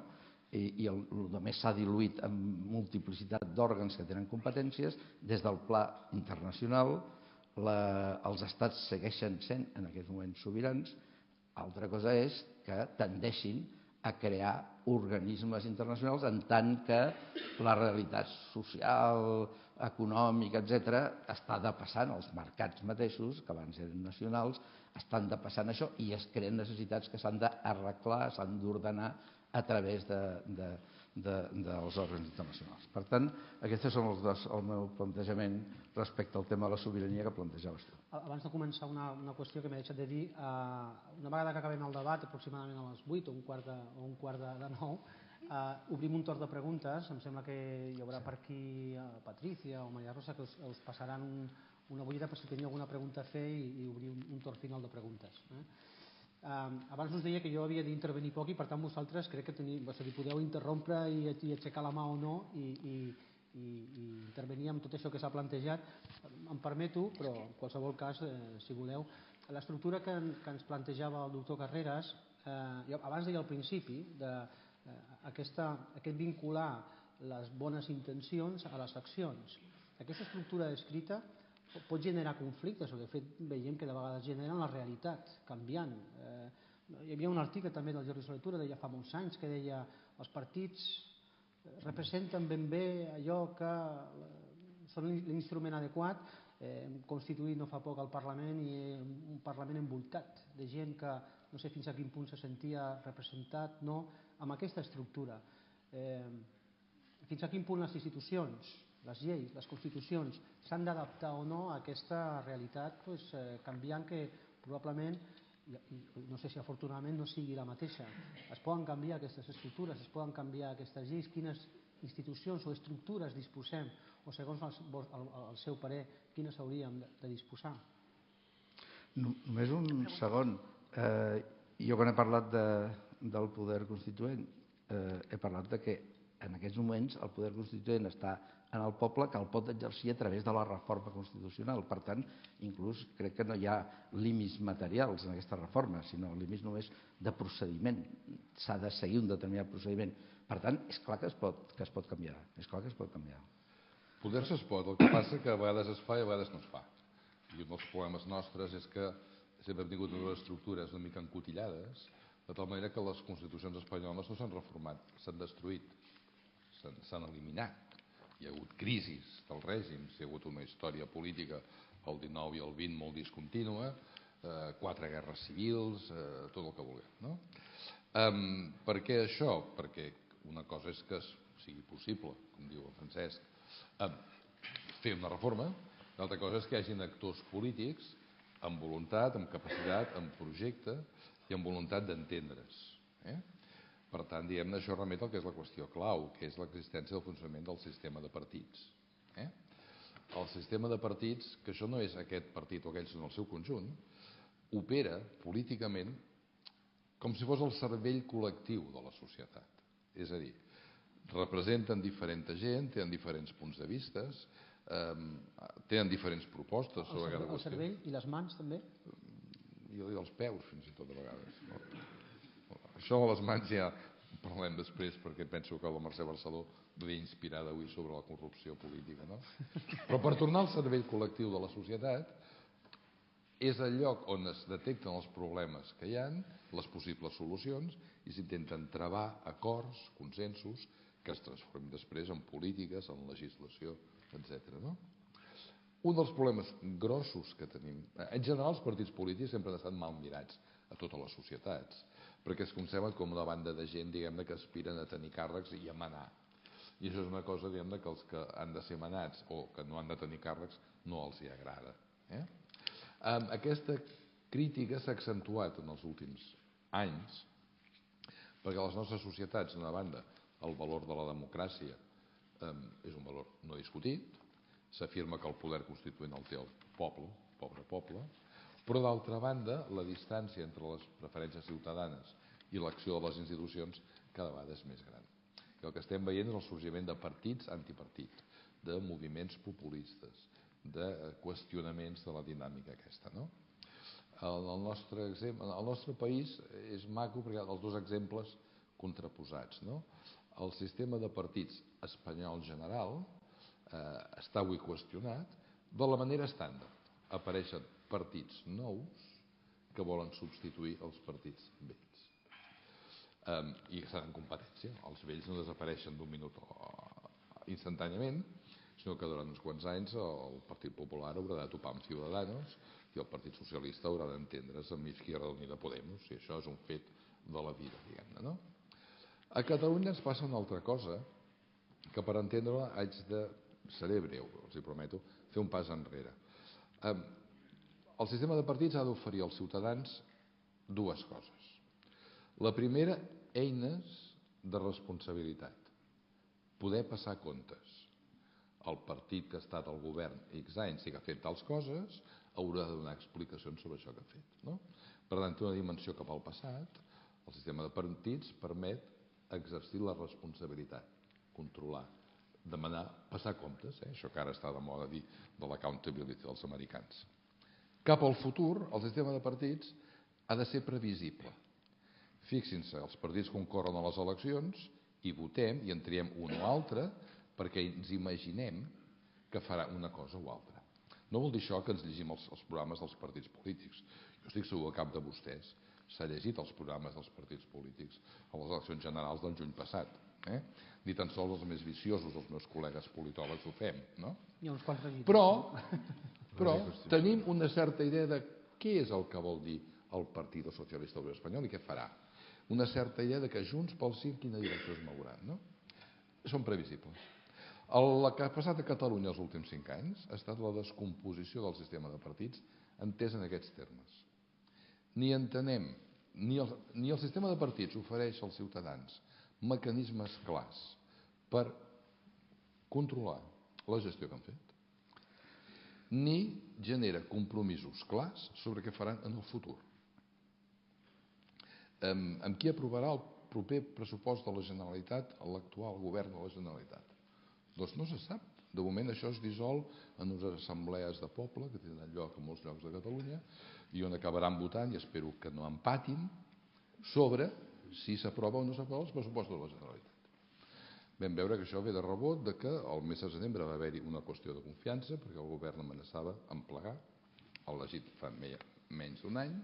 i el que més s'ha diluït en multiplicitat d'òrgans que tenen competències. Des del pla internacional, els estats segueixen sent en aquest moment sobirans. Altra cosa és que tendeixin a crear organismes internacionals en tant que la realitat social, econòmica, etc., està depassant els mercats mateixos, que abans eren nacionals, estan depassant això i es creen necessitats que s'han d'arreglar, s'han d'ordenar a través dels òrgans internacionals. Per tant, aquest és el meu plantejament respecte al tema de la sobirania que plantejaves tu. Abans de començar, una qüestió que m'he deixat de dir. Una vegada que acabem el debat, aproximadament a les 8 o un quart de 9, obrim un torn de preguntes. Em sembla que hi haurà per aquí Patricia o Maria Rosa que us passaran una butlleta per si teniu alguna pregunta a fer i obrir un torn final de preguntes. Abans us deia que jo havia d'intervenir poc i per tant vosaltres crec que podeu interrompre i aixecar la mà o no i intervenir amb tot això que s'ha plantejat. Em permeto, però en qualsevol cas, si voleu, l'estructura que ens plantejava el doctor Carreras, jo abans deia al principi, aquest vincular les bones intencions a les accions. Aquesta estructura escrita pot generar conflictes, o de fet veiem que de vegades generen la realitat canviant. Hi havia un article també del Jordi Solé Tura, deia fa molts anys, que deia els partits representen ben bé allò que són l'instrument adequat. Hem constituït no fa poc el Parlament i un Parlament envoltat de gent que no sé fins a quin punt se sentia representat amb aquesta estructura. Fins a quin punt les institucions, les lleis, les constitucions s'han d'adaptar o no a aquesta realitat canviant que probablement, no sé si afortunadament no sigui la mateixa. Es poden canviar aquestes estructures, es poden canviar aquestes lleis, quines institucions o estructures disposem o segons el seu parer quines hauríem de disposar. Només un segon. Jo quan he parlat del poder constituent he parlat que en aquests moments el poder constituent està en el poble, que el pot exercir a través de la reforma constitucional. Per tant, inclús crec que no hi ha límits materials en aquesta reforma, sinó límits només de procediment. S'ha de seguir un determinat procediment. Per tant, és clar que es pot canviar. És clar que es pot canviar. Poder-se es pot, el que passa que a vegades es fa i a vegades no es fa. I un dels problemes nostres és que sempre hem tingut unes estructures una mica encotillades, de tal manera que les constitucions espanyoles no s'han reformat, s'han destruït, s'han eliminat. Hi ha hagut crisis del règim, hi ha hagut una història política el 19 i el 20 molt discontínua, 4 guerres civils, tot el que vulgueu. Per què això? Perquè una cosa és que sigui possible, com diu el Francesc, fer una reforma, l'altra cosa és que hi hagin actors polítics amb voluntat, amb capacitat, amb projecte i amb voluntat d'entendre's. Per tant, diguem-ne, això remet al que és la qüestió clau, que és l'existència del funcionament del sistema de partits. El sistema de partits, que això no és aquest partit o aquell, sinó el seu conjunt, opera políticament com si fos el cervell col·lectiu de la societat. És a dir, representen diferent gent, tenen diferents punts de vista, tenen diferents propostes sobre cada qüestió. El cervell i les mans també? I els peus, fins i tot, a vegades. Això de les mans ja parlem després, perquè penso que la Mercè Barceló ve inspirada avui sobre la corrupció política. Però per tornar al cervell col·lectiu de la societat, és el lloc on es detecten els problemes que hi ha, les possibles solucions, i s'intenten travar acords, consensos, que es transformin després en polítiques, en legislació, etc. Un dels problemes grossos que tenim... En general, els partits polítics sempre han estat mal mirats a totes les societats, perquè es conceben com una banda de gent, diguem-ne, que aspiren a tenir càrrecs i a manar. I això és una cosa, diguem-ne, que els que han de ser manats o que no han de tenir càrrecs no els hi agrada. Aquesta crítica s'ha accentuat en els últims anys perquè a les nostres societats, d'una banda, el valor de la democràcia és un valor no discutit, s'afirma que el poder constituent el té el poble, el pobre poble, però d'altra banda la distància entre les preferències ciutadanes i l'acció de les institucions cada vegada és més gran. I el que estem veient és el sorgiment de partits antipartit, de moviments populistes, de qüestionaments de la dinàmica aquesta. el nostre país és maco perquè hi ha els dos exemples contraposats. El sistema de partits espanyol general està avui qüestionat de la manera estàndard. Apareixen partits nous que volen substituir els partits vells. I estan en competència. Els vells no desapareixen d'un minut instantàniament, sinó que durant uns quants anys el Partit Popular haurà de topar amb Ciudadanos i el Partit Socialista haurà d'entendre's amb Izquierda Unida Podemos, i això és un fet de la vida, diguem-ne, no? A Catalunya ens passa una altra cosa, que per entendre-la haig de, seré breu, els hi prometo, fer un pas enrere. El sistema de partits ha d'oferir als ciutadans dues coses. La primera, eines de responsabilitat. Poder passar comptes. El partit que ha estat al govern X anys i que ha fet tals coses haurà de donar explicacions sobre això que ha fet. Per tant, té una dimensió cap al passat. El sistema de partits permet exercir la responsabilitat, controlar, demanar, passar comptes, això que ara està de moda dir de l'accountability dels americans. Cap al futur, el sistema de partits ha de ser previsible. Fixin-se, els partits concorren a les eleccions i votem i en triem un o altre perquè ens imaginem que farà una cosa o altra. No vol dir això que ens llegim els programes dels partits polítics. Jo estic segur que cap de vostès s'ha llegit els programes dels partits polítics a les eleccions generals del juny passat. Ni tan sols els més viciosos dels meus col·legues politòlegs ho fem. Però tenim una certa idea de què és el que vol dir el Partit Socialista Obrer Espanyol i què farà. Una certa idea de que Junts pel Sí en quina direcció es mouran. Són previsibles. El que ha passat a Catalunya els últims 5 anys ha estat la descomposició del sistema de partits entès en aquests termes. Ni entenem, ni el sistema de partits ofereix als ciutadans mecanismes clars per controlar la gestió que han fet, ni genera compromisos clars sobre què faran en el futur. Amb qui aprovarà el proper pressupost de la Generalitat l'actual govern de la Generalitat? Doncs no se sap. De moment això es dissol en unes assemblees de poble que tenen lloc a molts llocs de Catalunya i on acabaran votant, i espero que no empatin, sobre si s'aprova o no s'aprova els pressupostos de la Generalitat. Vam veure que això ve de rebot que el mes de setembre va haver-hi una qüestió de confiança perquè el govern amenaçava amb plegar, elegit fa menys d'un any,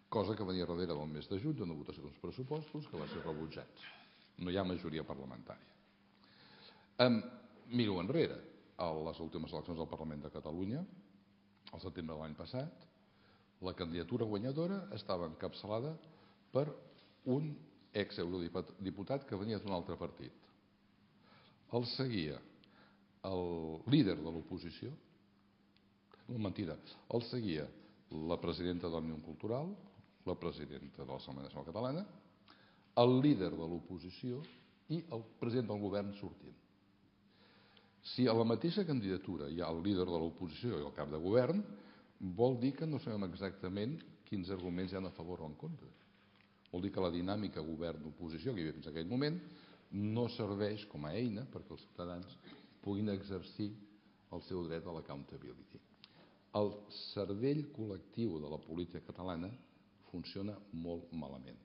cosa que venia darrere del mes de juny d'una votació d'uns pressupostos que va ser rebutjats. No hi ha majoria parlamentària. Miro enrere. A les últimes eleccions del Parlament de Catalunya, al setembre de l'any passat, la candidatura guanyadora estava encapçalada per un exeurodiputat que venia d'un altre partit. El seguia el líder de l'oposició, no, mentida, el seguia la presidenta d'Òmnium Cultural, la presidenta de l'Assemblea Nacional Catalana, el líder de l'oposició i el president del govern sortint. Si a la mateixa candidatura hi ha el líder de l'oposició i el cap de govern, vol dir que no sabem exactament quins arguments hi ha a favor o en contra. Vol dir que la dinàmica govern-oposició que hi havia fins a aquell moment no serveix com a eina perquè els ciutadans puguin exercir el seu dret a l'accountability. El cervell col·lectiu de la política catalana funciona molt malament.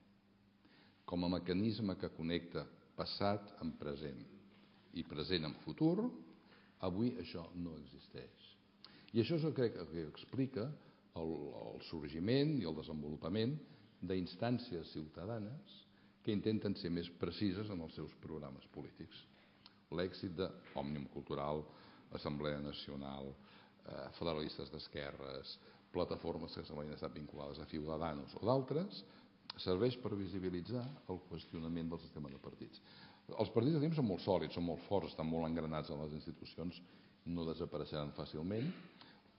Com a mecanisme que connecta passat amb present i present amb futur, avui això no existeix. I això és el que explica el sorgiment i el desenvolupament d'instàncies ciutadanes que intenten ser més precises en els seus programes polítics. L'èxit d'Òmnium Cultural, Assemblea Nacional, federalistes d'esquerres, plataformes que s'havien estat vinculades a Ciudadanos o d'altres, serveix per visibilitzar el qüestionament del sistema de partits. Els partits de són molt sòlids, són molt forts, estan molt engranats en les institucions, no desapareixeran fàcilment,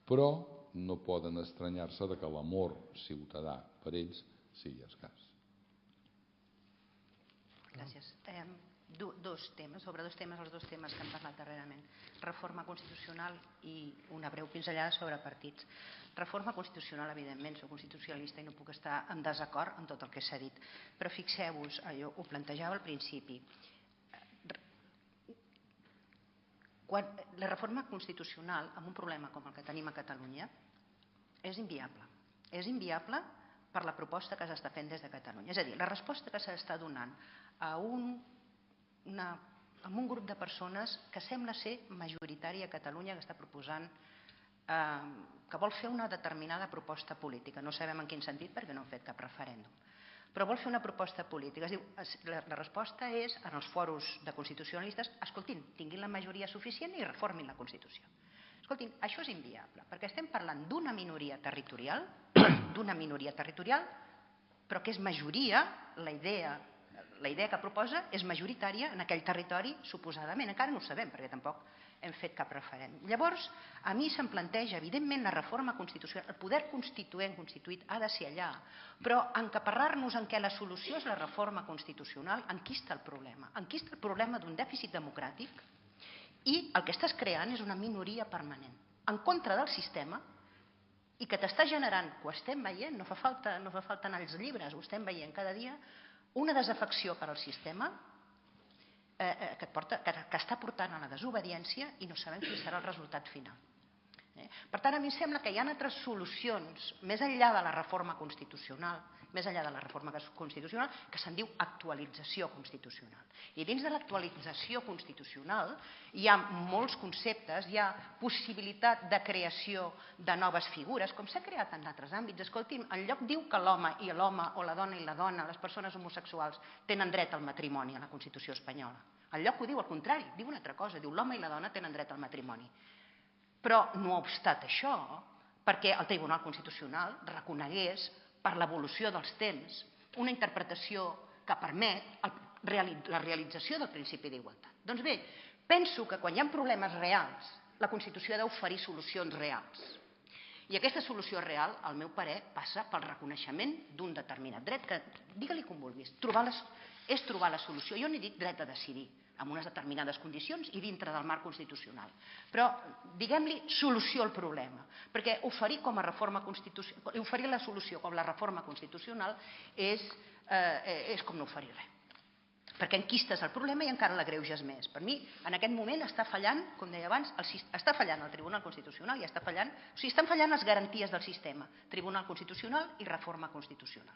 però no poden estranyar-se que l'amor ciutadà per ells sigui escàs. Gràcies. Sobre dos temes, els dos temes que hem parlat darrerament. Reforma constitucional i una breu pinzellada sobre partits. Reforma constitucional, evidentment, soc constitucionalista i no puc estar en desacord amb tot el que s'ha dit. Però fixeu-vos, jo ho plantejava al principi, la reforma constitucional amb un problema com el que tenim a Catalunya és inviable. És inviable per la proposta que s'està fent des de Catalunya. És a dir, la resposta que s'està donant a un grup de persones que sembla ser majoritària a Catalunya, que està proposant, que vol fer una determinada proposta política. No sabem en quin sentit perquè no han fet cap referèndum. Però vol fer una proposta política. La resposta és, en els fòrums de constitucionalistes, escoltin, tinguin la majoria suficient i reformin la Constitució. Escoltin, això és inviable, perquè estem parlant d'una minoria territorial, però que és majoria, la idea que proposa és majoritària en aquell territori, suposadament. Encara no ho sabem, perquè tampoc hem fet cap referèndum. Llavors, a mi se'm planteja, evidentment, la reforma constitucional, el poder constituent constituït ha de ser allà, però encaparrar-nos en què la solució és la reforma constitucional, en qui està el problema? En qui està el problema d'un dèficit democràtic? I el que estàs creant és una minoria permanent, en contra del sistema, i que t'està generant, que ho estem veient, no fa falta anar als llibres, ho estem veient cada dia, una desafecció per al sistema que està portant a la desobediència i no sabem quin serà el resultat final. Per tant, a mi em sembla que hi ha altres solucions, més enllà de la reforma constitucional, que se'n diu actualització constitucional. I dins de l'actualització constitucional hi ha molts conceptes, hi ha possibilitat de creació de noves figures, com s'ha creat en altres àmbits. Escolti'm, en lloc diu que l'home o la dona i la dona, les persones homosexuals, tenen dret al matrimoni a la Constitució espanyola. En lloc ho diu al contrari, diu una altra cosa, diu l'home i la dona tenen dret al matrimoni. Però no obstat això, perquè el Tribunal Constitucional reconegués per l'evolució dels temps una interpretació que permet la realització del principi d'igualtat. Doncs bé, penso que quan hi ha problemes reals, la Constitució ha d'oferir solucions reals. I aquesta solució real, al meu parer, passa pel reconeixement d'un determinat dret, que digue-li com vulguis, és trobar la solució. Jo n'he dit dret a decidir, amb unes determinades condicions i dintre del marc constitucional. Però diguem-li solució al problema, perquè oferir la solució com la reforma constitucional és com no oferir res. Perquè enquistes el problema i encara l'agreuges més. Per mi, en aquest moment està fallant, com deia abans, està fallant el Tribunal Constitucional i estan fallant les garanties del sistema, Tribunal Constitucional i reforma constitucional.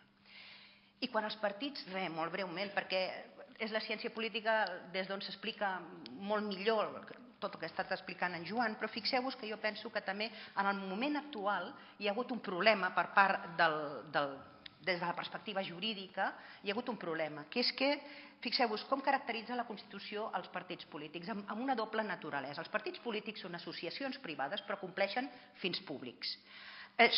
I quan els partits, molt breument, perquè és la ciència política des d'on s'explica molt millor tot el que ha estat explicant en Joan, però fixeu-vos que jo penso que també en el moment actual hi ha hagut un problema per part des de la perspectiva jurídica, hi ha hagut un problema, que és que, fixeu-vos, com caracteritza la Constitució els partits polítics, amb una doble naturalesa. Els partits polítics són associacions privades però compleixen fins públics. No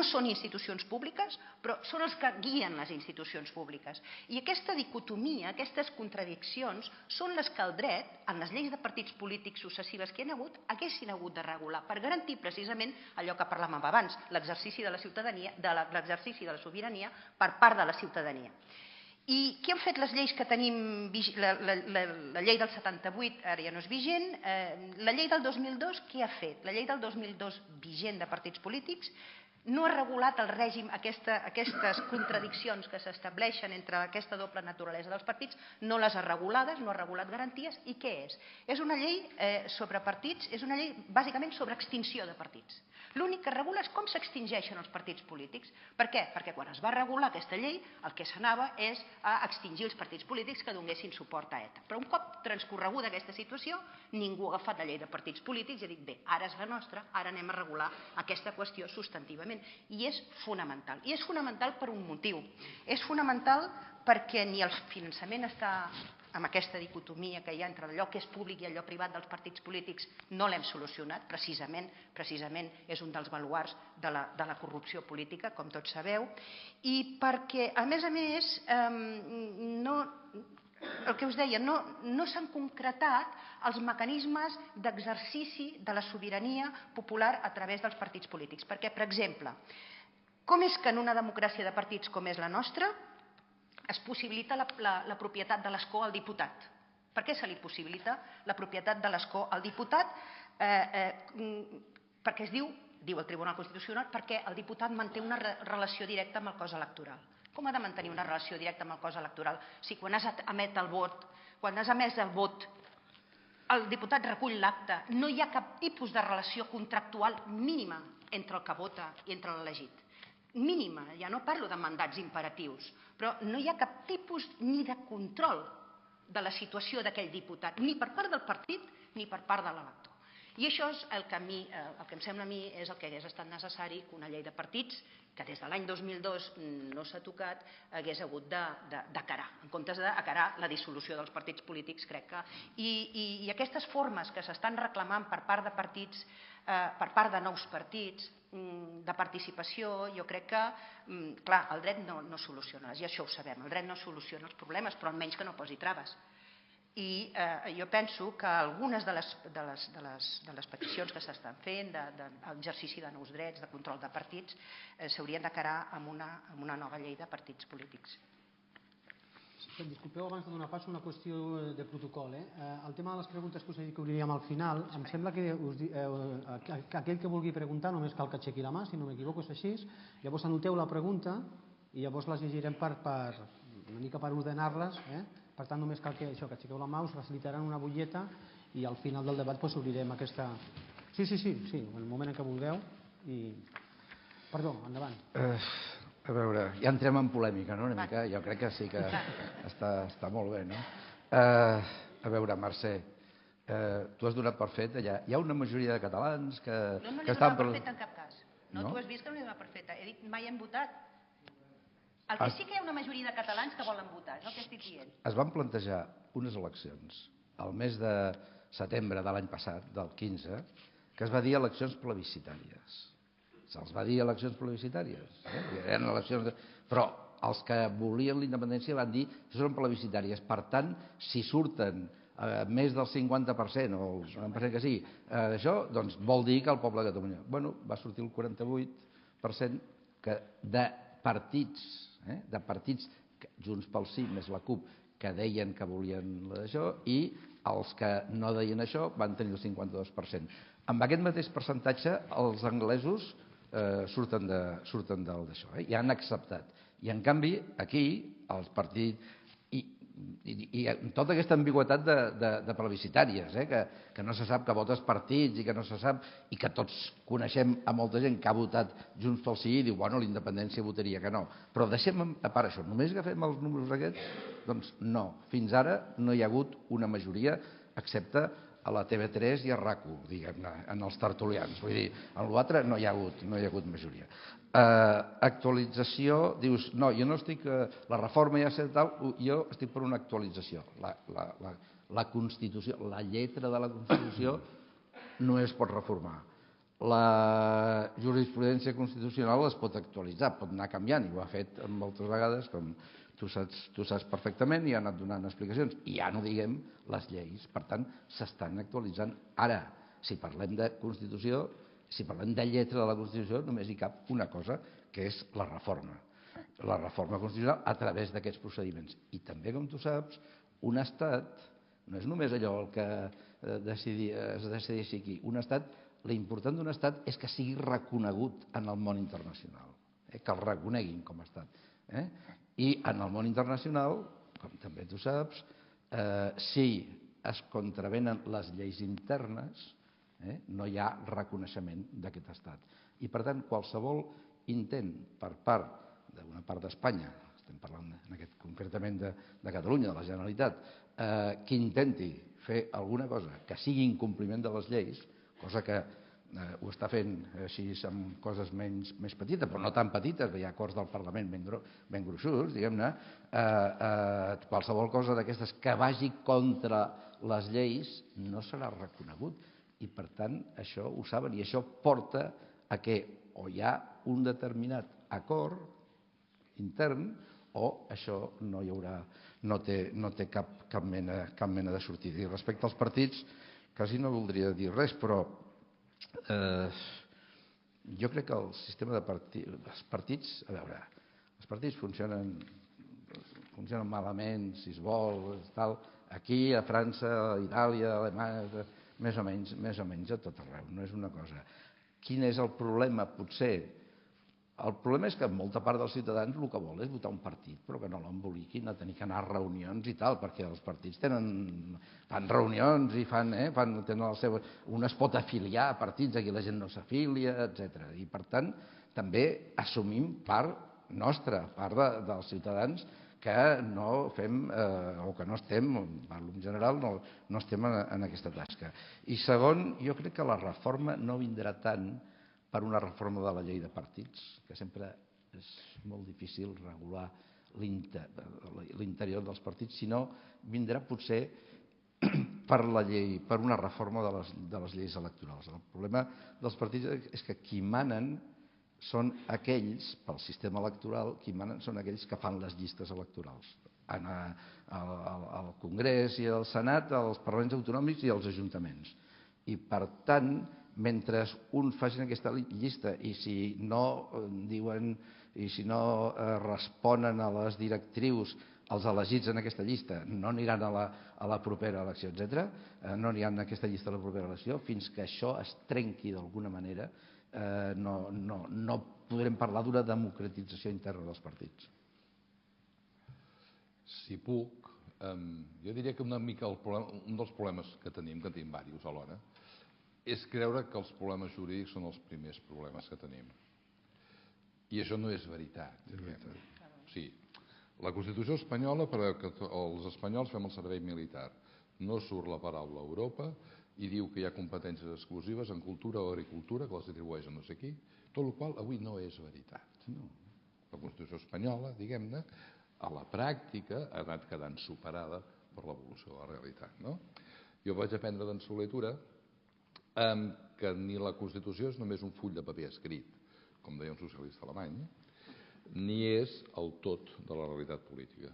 són institucions públiques, però són els que guien les institucions públiques. I aquesta dicotomia, aquestes contradiccions, són les que el dret, en les lleis de partits polítics successives que hi ha hagut, haguessin hagut de regular per garantir precisament allò que parlàvem abans, l'exercici de la sobirania per part de la ciutadania. I què han fet les lleis que tenim? La llei del 78 ara ja no és vigent. La llei del 2002 què ha fet? La llei del 2002 vigent de partits polítics no ha regulat el règim, aquestes contradiccions que s'estableixen entre aquesta doble naturalesa dels partits, no les ha regulades, no ha regulat garanties. I què és? És una llei sobre partits, és una llei bàsicament sobre extinció de partits. L'únic que regula és com s'extingeixen els partits polítics. Per què? Perquè quan es va regular aquesta llei el que s'anava és a extingir els partits polítics que donessin suport a ETA. Però un cop transcorreguda aquesta situació, ningú ha agafat la llei de partits polítics i ha dit bé, ara és la nostra, ara anem a regular aquesta qüestió substantivament. I és fonamental. I és fonamental per un motiu. És fonamental perquè ni el finançament està amb aquesta dicotomia que hi ha entre allò que és públic i allò privat dels partits polítics, no l'hem solucionat, precisament és un dels baluards de la corrupció política, com tots sabeu, i perquè, a més, el que us deia, no s'han concretat els mecanismes d'exercici de la sobirania popular a través dels partits polítics. Perquè, per exemple, com és que en una democràcia de partits com és la nostra es possibilita la propietat de l'escó al diputat? Per què se li possibilita la propietat de l'escó al diputat? Perquè es diu el Tribunal Constitucional, perquè el diputat manté una relació directa amb el cos electoral. Com ha de mantenir una relació directa amb el cos electoral si quan has emès el vot el diputat recull l'acta, no hi ha cap tipus de relació contractual mínima entre el que vota i entre l'elegit. Mínima, ja no parlo de mandats imperatius, però no hi ha cap tipus ni de control de la situació d'aquell diputat, ni per part del partit ni per part de l'elector. I això és el que em sembla a mi és el que hagués estat necessari que una llei de partits, que des de l'any 2002 no s'ha tocat, hagués hagut d'acarar, en comptes d'acarar la dissolució dels partits polítics, crec que... I aquestes formes que s'estan reclamant per part de partits, per part de nous partits, de participació, jo crec que, clar, el dret no soluciona, i això ho sabem, el dret no soluciona els problemes, però almenys que no posi traves. I jo penso que algunes de les peticions que s'estan fent, d'exercici de nous drets, de control de partits, s'haurien d'acarar amb una nova llei de partits polítics. Disculpeu, abans de donar pas, una qüestió de protocol. El tema de les preguntes que us he dit que obrirem al final, em sembla que aquell que vulgui preguntar només cal que aixequi la mà, si no m'equivoco és així, llavors anoteu la pregunta i llavors les llegirem una mica per ordenar-les. Per tant, només cal que aixequeu la mà, us facilitaran una butlleta i al final del debat obrirem aquesta... Sí, en el moment en què vulgueu. Perdó, endavant. A veure, ja entrem en polèmica, no?, una mica. Jo crec que sí que està molt bé, no? A veure, Mercè, tu has donat per fet allà. Hi ha una majoria de catalans que... No l'he donat per fet en cap cas. No, tu has vist que no l'he donat per feta. He dit mai hem votat. El que sí que hi ha una majoria de catalans que volen votar, és el que estic dient. Es van plantejar unes eleccions al mes de setembre de l'any passat, del 15, que es va dir eleccions plebiscitàries. Se'ls va dir eleccions plebiscitàries. Eren eleccions... Però els que volien la independència van dir que són plebiscitàries. Per tant, si surten més del 50% o el 50% que sigui, això, doncs vol dir que el poble de Catalunya... Bueno, va sortir el 48% de partits, Junts pel Sí més la CUP, que deien que volien això, i els que no deien això van tenir el 52%. Amb aquest mateix percentatge, els anglesos surten d'això, i han acceptat. I, en canvi, aquí, els partits... I tota aquesta ambigüetat de plebiscitàries, que no se sap que votes partits i que no se sap, i que tots coneixem a molta gent que ha votat Junts pel Sí i diu, bueno, la independència votaria que no. Però deixem a part això, només agafem els números aquests, doncs no. Fins ara no hi ha hagut una majoria, excepte a la TV3 i a RAC1, diguem-ne, en els tertulians. Vull dir, en l'altre no hi ha hagut majoria. Actualització, dius, no, jo no estic... La reforma ja sé tal, jo estic per una actualització. La Constitució, la lletra de la Constitució no es pot reformar. La jurisprudència constitucional es pot actualitzar, pot anar canviant, i ho ha fet moltes vegades, com tu saps perfectament, i ha anat donant explicacions. I ja no diguem les lleis. Per tant, s'estan actualitzant. Ara, si parlem de Constitució, si parlem de lletra de la Constitució, només hi cap una cosa, que és la reforma. La reforma constitucional a través d'aquests procediments. I també, com tu saps, un estat, no és només allò el que es decideixi aquí, un estat, l'important d'un estat és que sigui reconegut en el món internacional, que el reconeguin com a estat. I en el món internacional, com també tu saps, si es contravenen les lleis internes, no hi ha reconeixement d'aquest estat. I, per tant, qualsevol intent per part d'una part d'Espanya, estem parlant concretament de Catalunya, de la Generalitat, que intenti fer alguna cosa que sigui incompliment de les lleis, cosa que ho està fent així amb coses més petites, però no tan petites, hi ha acords del Parlament ben gruixuts, diguem-ne, qualsevol cosa d'aquestes que vagi contra les lleis no serà reconegut. I, per tant, això ho saben, i això porta a que o hi ha un determinat acord intern o això no hi haurà, no té cap mena de sortida. I respecte als partits, quasi no voldria dir res, però jo crec que el sistema de partits, a veure, els partits funcionen malament, si es vol, tal, aquí, a França, a Itàlia, a Alemanya, més o menys a tot arreu, no és una cosa. Quin és el problema? Potser El problema és que molta part dels ciutadans el que vol és votar un partit, però que no l'emboliquin a tenir que anar a reunions i tal, perquè els partits fan reunions i tenen el seu... Un es pot afiliar a partits, aquí la gent no s'afilia, etc. I, per tant, també assumim part nostra, part dels ciutadans, que no fem, o que no estem, parlo en general, no estem en aquesta tasca. I segon, jo crec que la reforma no vindrà tant per una reforma de la llei de partits, que sempre és molt difícil regular l'interior dels partits, sinó vindrà potser per una reforma de les lleis electorals. El problema dels partits és que qui manen són aquells, pel sistema electoral, qui manen són aquells que fan les llistes electorals. Al Congrés i al Senat, als parlaments autonòmics i als ajuntaments. I, per tant, mentre un facin aquesta llista i si no diuen i si no responen a les directrius els elegits en aquesta llista no aniran a la propera elecció, etc. No aniran a aquesta llista a la propera elecció, fins que això es trenqui d'alguna manera no podrem parlar d'una democratització interna dels partits. Si puc, jo diria que una mica un dels problemes que tenim diversos alhora, és creure que els problemes jurídics són els primers problemes que tenim. I això no és veritat. Sí, la Constitució espanyola preveu que els espanyols fem el servei militar. No surt la paraula Europa i diu que hi ha competències exclusives en cultura o agricultura que les atribueix a no sé qui, tot el qual avui no és veritat. La Constitució espanyola, diguem-ne, a la pràctica ha anat quedant superada per l'evolució de la realitat. Jo vaig aprendre d'en Soler que ni la Constitució és només un full de paper escrit, com deia un socialista alemany, ni és el tot de la realitat política.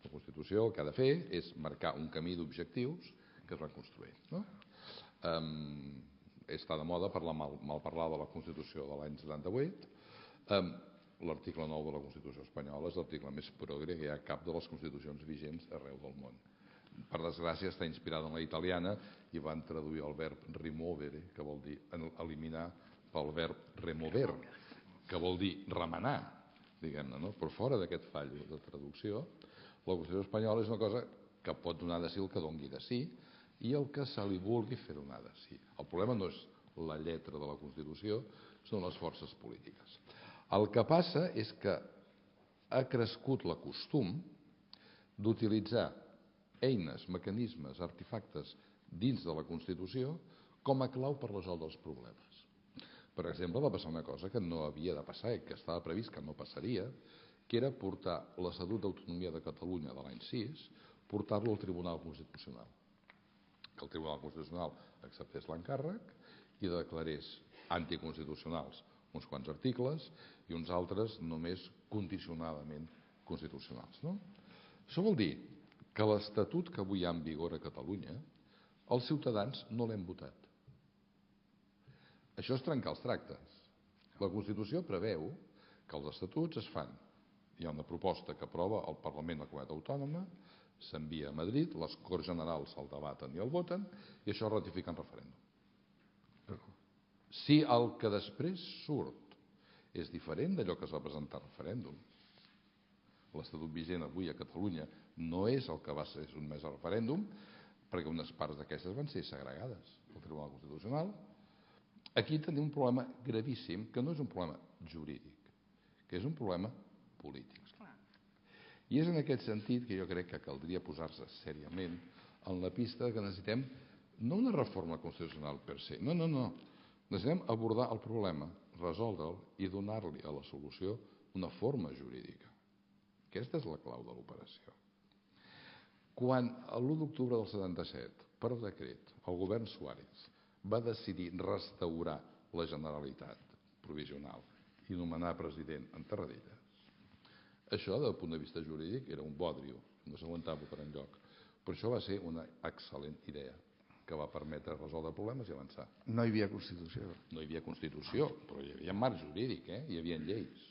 La Constitució el que ha de fer és marcar un camí d'objectius que es van construint. Està de moda mal parlar de la Constitució de l'any 78. L'article 9 de la Constitució espanyola és l'article més progre que hi ha cap de les constitucions vigents arreu del món. Per desgràcia està inspirada en la italiana i van traduir el verb rimovere, que vol dir eliminar, pel verb remover, que vol dir remenar, diguem-ne. Però fora d'aquest fall de traducció, la Constitució espanyola és una cosa que pot donar de si el que doni de si i el que se li vulgui fer donar de si. El problema no és la lletra de la Constitució, són les forces polítiques. El que passa és que ha crescut el costum d'utilitzar eines, mecanismes, artefactes dins de la Constitució com a clau per resoldre els problemes. Per exemple, va passar una cosa que no havia de passar i que estava previst que no passaria, que era portar l'Estatut d'Autonomia de Catalunya de l'any 6, portar-lo al Tribunal Constitucional. Que el Tribunal Constitucional acceptés l'encàrrec i declarés anticonstitucionals uns quants articles i uns altres només condicionadament constitucionals. Això vol dir que l'Estatut que avui hi ha en vigor a Catalunya, els ciutadans no l'hem votat. Això és trencar els tractes. La Constitució preveu que els estatuts es fan. Hi ha una proposta que aprova el Parlament de la Comunitat Autònoma, s'envia a Madrid, les Corts Generals el debaten i el voten, i això es ratifica en referèndum. Si el que després surt és diferent d'allò que es va presentar al referèndum, l'Estatut vigent avui a Catalunya no és el que va ser sotmès al referèndum, perquè unes parts d'aquestes van ser segregades pel Tribunal Constitucional. Aquí tenim un problema gravíssim, que no és un problema jurídic, que és un problema polític. I és en aquest sentit que jo crec que caldria posar-se sèriament en la pista que necessitem no una reforma constitucional per se, no. Necessitem abordar el problema, resoldre'l i donar-li a la solució una forma jurídica. Aquesta és la clau de l'operació. Quan l'1 d'octubre del 77, per decret, el govern Suárez va decidir restaurar la Generalitat provisional i nomenar president en Tarradellas, això, del punt de vista jurídic, era un bodrio, no s'aguantava per enlloc. Però això va ser una excel·lent idea que va permetre resoldre problemes i avançar. No hi havia Constitució. No hi havia Constitució, però hi havia marc jurídic, hi havia lleis.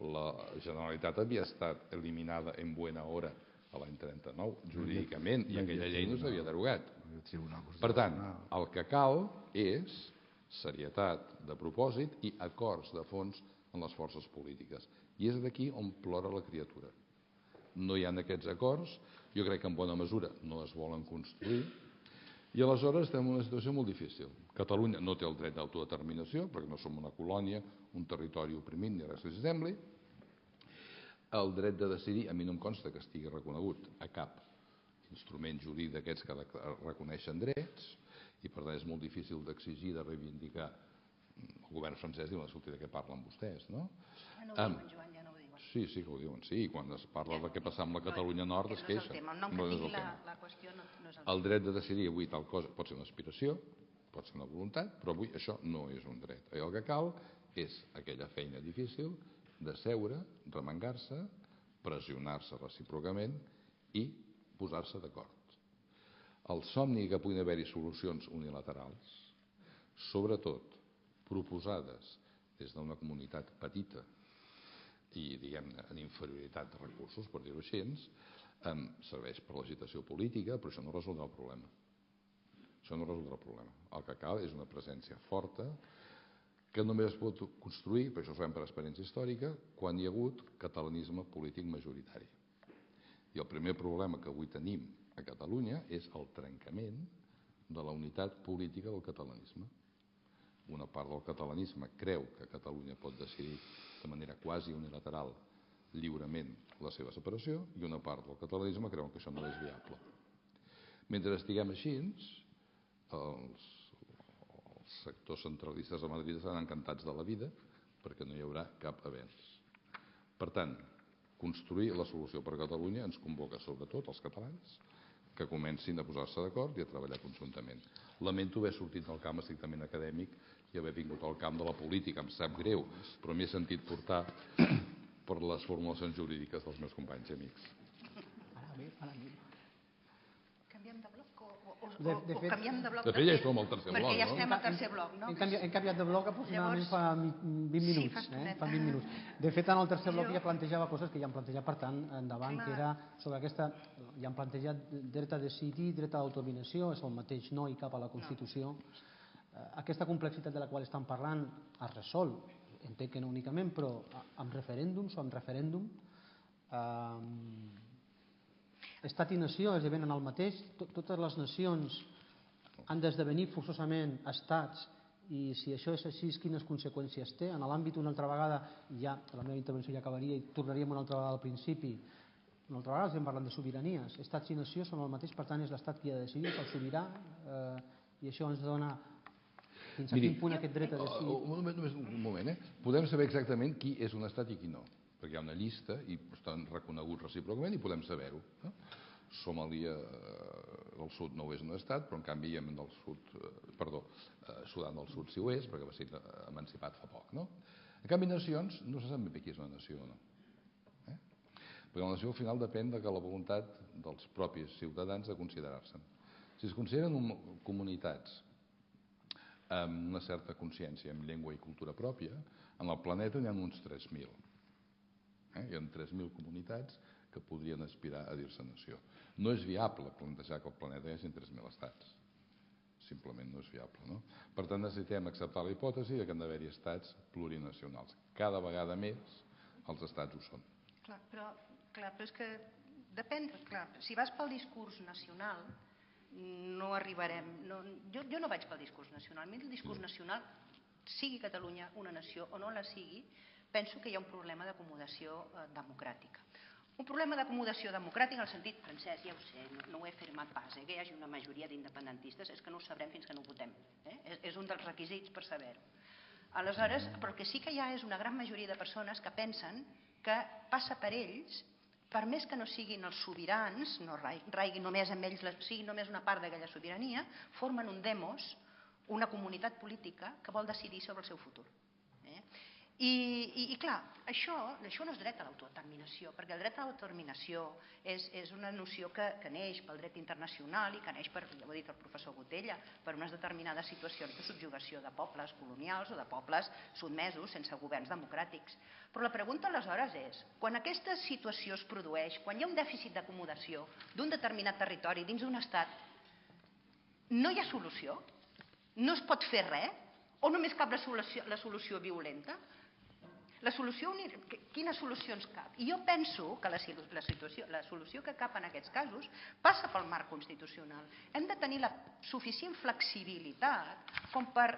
La Generalitat havia estat eliminada en buena hora a l'any 39, jurídicament, i aquella llei no s'havia derogat. Per tant, el que cal és serietat de propòsit i acords de fons en les forces polítiques. I és d'aquí on plora la criatura. No hi ha aquests acords, jo crec que en bona mesura no es volen construir, i aleshores estem en una situació molt difícil. Catalunya no té el dret d'autodeterminació, perquè no som una colònia, un territori oprimit, ni res que s'hi sembli. El dret de decidir, a mi no em consta que estigui reconegut a cap instrument jurídic d'aquests que reconeixen drets, i per tant és molt difícil d'exigir, de reivindicar. El govern francès diu, escolti, de què parlen vostès, no? Ja no ho diuen, Joan, ja no ho diuen. Sí, sí que ho diuen, sí, quan es parla del que passa amb la Catalunya Nord es queixen. No és el tema, la qüestió no és el tema. El dret de decidir avui tal cosa pot ser una aspiració, pot ser una voluntat, però avui això no és un dret. El que cal és aquella feina difícil de seure, remengar-se, pressionar-se recíprocament i posar-se d'acord. El somni que puguin haver-hi solucions unilaterals, sobretot proposades des d'una comunitat petita i, diguem-ne, en inferioritat de recursos, per dir-ho així, serveix per l'agitació política, però això no resoldrà el problema. Això no resoldrà el problema. El que cal és una presència forta que només es pot construir, per això ho sabem per experiència històrica, quan hi ha hagut catalanisme polític majoritari. I el primer problema que avui tenim a Catalunya és el trencament de la unitat política del catalanisme. Una part del catalanisme creu que Catalunya pot decidir de manera quasi unilateral lliurement la seva separació i una part del catalanisme creu que això no és viable. Mentre estiguem així, els sectors centralistes a Madrid estaran encantats de la vida perquè no hi haurà cap avenç. Per tant, construir la solució per a Catalunya ens convoca sobretot els catalans que comencin a posar-se d'acord i a treballar conjuntament. Lamento haver sortit del camp estrictament acadèmic i haver vingut al camp de la política, em sap greu, però m'he sentit portar per les formulacions jurídiques dels meus companys i amics. Canviem de bloc o canviem de bloc? De fet, ja hi som al tercer bloc, no? Perquè ja estem al tercer bloc, no? Hem canviat de bloc aproximadament fa 20 minuts. Sí, fa estoneta. Fa 20 minuts. De fet, en el tercer bloc ja plantejava coses que ja han plantejat, per tant, endavant, que era sobre aquesta... Ja han plantejat dret a decidir, dret a l'autodeterminació, és el mateix no i cap a la Constitució. Aquesta complexitat de la qual estan parlant es resol, entenc que no únicament, però amb referèndums o amb referèndum. Estat i nació esdevenen el mateix. Totes les nacions han d'esdevenir forçosament estats i si això és així, quines conseqüències té? En l'àmbit, una altra vegada, ja la meva intervenció ja acabaria i tornaríem una altra vegada al principi. Una altra vegada estem parlant de sobiranies. Estats i nació són el mateix, per tant és l'estat qui ha de decidir, és el sobirà, i això ens dona fins a quin punt aquest dret a decidir. Només un moment, podem saber exactament qui és un estat i qui no, perquè hi ha una llista i estan reconeguts recíprocament i podem saber-ho. Somàlia del Sud no ho és un estat, però en canvi Iemen del Sud, Sudan del Sud sí ho és, perquè va ser emancipat fa poc. En canvi, nacions, no se sap ben bé qui és una nació o no. Perquè la nació al final depèn de la voluntat dels propis ciutadans de considerar-se. Si es consideren comunitats amb una certa consciència, amb llengua i cultura pròpia, en el planeta n'hi ha uns 3.000. Hi ha 3.000 comunitats que podrien aspirar a dir-se nació. No és viable plantejar que al planeta hi hagi 3.000 estats. Simplement no és viable. No? Per tant, necessitem acceptar la hipòtesi que han d'haver-hi estats plurinacionals. Cada vegada més els estats ho són. Però és que depèn. Si vas pel discurs nacional, no arribarem... Jo no vaig pel discurs nacional. A mi el discurs nacional, sigui Catalunya una nació o no la sigui, penso que hi ha un problema d'acomodació democràtica. Un problema d'acomodació democràtica en el sentit francès, ja ho sé, no ho he afirmat pas, que hi hagi una majoria d'independentistes, és que no ho sabrem fins que no ho votem. És un dels requisits per saber-ho. Aleshores, però el que sí que hi ha és una gran majoria de persones que pensen que passa per ells, per més que no siguin els sobirans, no raigui només amb ells, sigui només una part d'aquella sobirania, formen un demos, una comunitat política que vol decidir sobre el seu futur. I clar, això no és dret a l'autodeterminació, perquè el dret a l'autodeterminació és una noció que neix pel dret internacional i que neix, ja ho ha dit el professor Botella, per unes determinades situacions de subjugació de pobles colonials o de pobles sotmesos sense governs democràtics. Però la pregunta aleshores és, quan aquesta situació es produeix, quan hi ha un dèficit d'acomodació d'un determinat territori dins d'un estat, no hi ha solució? No es pot fer res? O només cap la solució violenta? Quines solucions cap? I jo penso que la solució que cap en aquests casos passa pel marc constitucional. Hem de tenir la suficient flexibilitat com per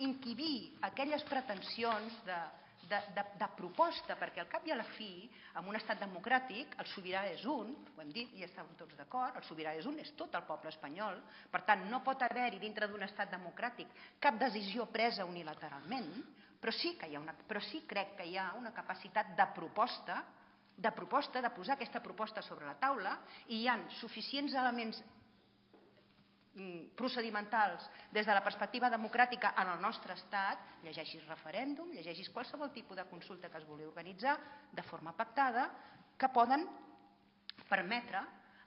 inhibir aquelles pretensions de proposta, perquè al cap i a la fi, en un estat democràtic, el sobirà és un, ho hem dit i estàvem tots d'acord, el sobirà és un, és tot el poble espanyol, per tant no pot haver-hi dintre d'un estat democràtic cap decisió presa unilateralment, però sí crec que hi ha una capacitat de proposta, de posar aquesta proposta sobre la taula, i hi ha suficients elements procedimentals des de la perspectiva democràtica en el nostre estat, llegeixis referèndum, llegeixis qualsevol tipus de consulta que es vulgui organitzar de forma pactada, que poden permetre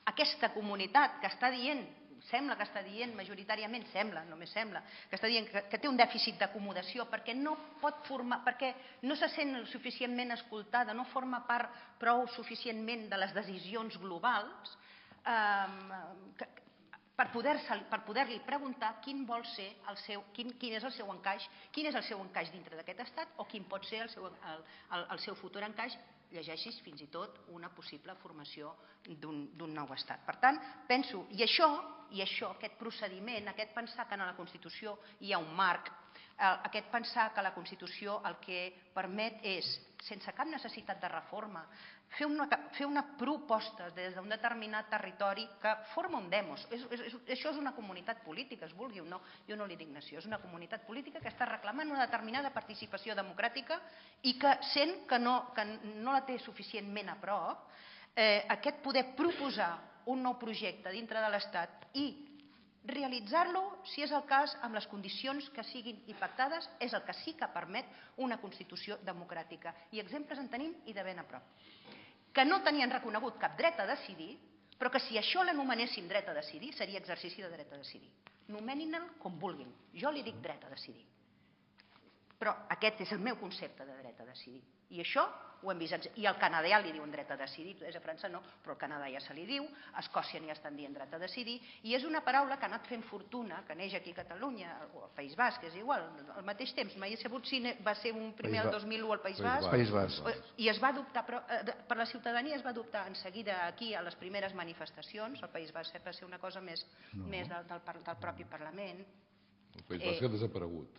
aquesta comunitat que està dient, sembla que està dient majoritàriament, només sembla, que està dient que té un dèficit d'acomodació perquè no pot formar, perquè no se sent suficientment escoltada, no forma part prou suficientment de les decisions globals, per poder-li preguntar quin és el seu encaix dintre d'aquest estat o quin pot ser el seu futur encaix, llegeixis fins i tot una possible formació d'un nou estat. Per tant, penso, i això, aquest procediment, aquest pensar que en la Constitució hi ha un marc, aquest pensar que la Constitució el que permet és, sense cap necessitat de reforma, fer una proposta des d'un determinat territori que forma un demos. Això és una comunitat política, es vulgui o no, jo no li dic nació, és una comunitat política que està reclamant una determinada participació democràtica i que sent que no la té suficientment a prop, aquest poder proposar un nou projecte dintre de l'Estat i realitzar-lo, si és el cas, amb les condicions que siguin i pactades, és el que sí que permet una Constitució democràtica. I exemples en tenim i de ben a prop. Que no tenien reconegut cap dret a decidir, però que si això l'anomenéssim dret a decidir, seria exercici de dret a decidir. Nomenin-el com vulguin. Jo li dic dret a decidir. Però aquest és el meu concepte de dret a decidir. I això ho hem vist. I al Canadà li diuen dret a decidir, a França no, però al Canadà ja se li diu, a Escòcia n'hi estan dient dret a decidir, i és una paraula que ha anat fent fortuna, que neix aquí a Catalunya, o al País Basc, és igual, al mateix temps. Mai he sabut si va ser un primer el 2001 al País Basc, i es va adoptar, per la ciutadania es va adoptar en seguida aquí a les primeres manifestacions. El País Basc va ser una cosa més del propi Parlament. El País Basc ha desaparegut.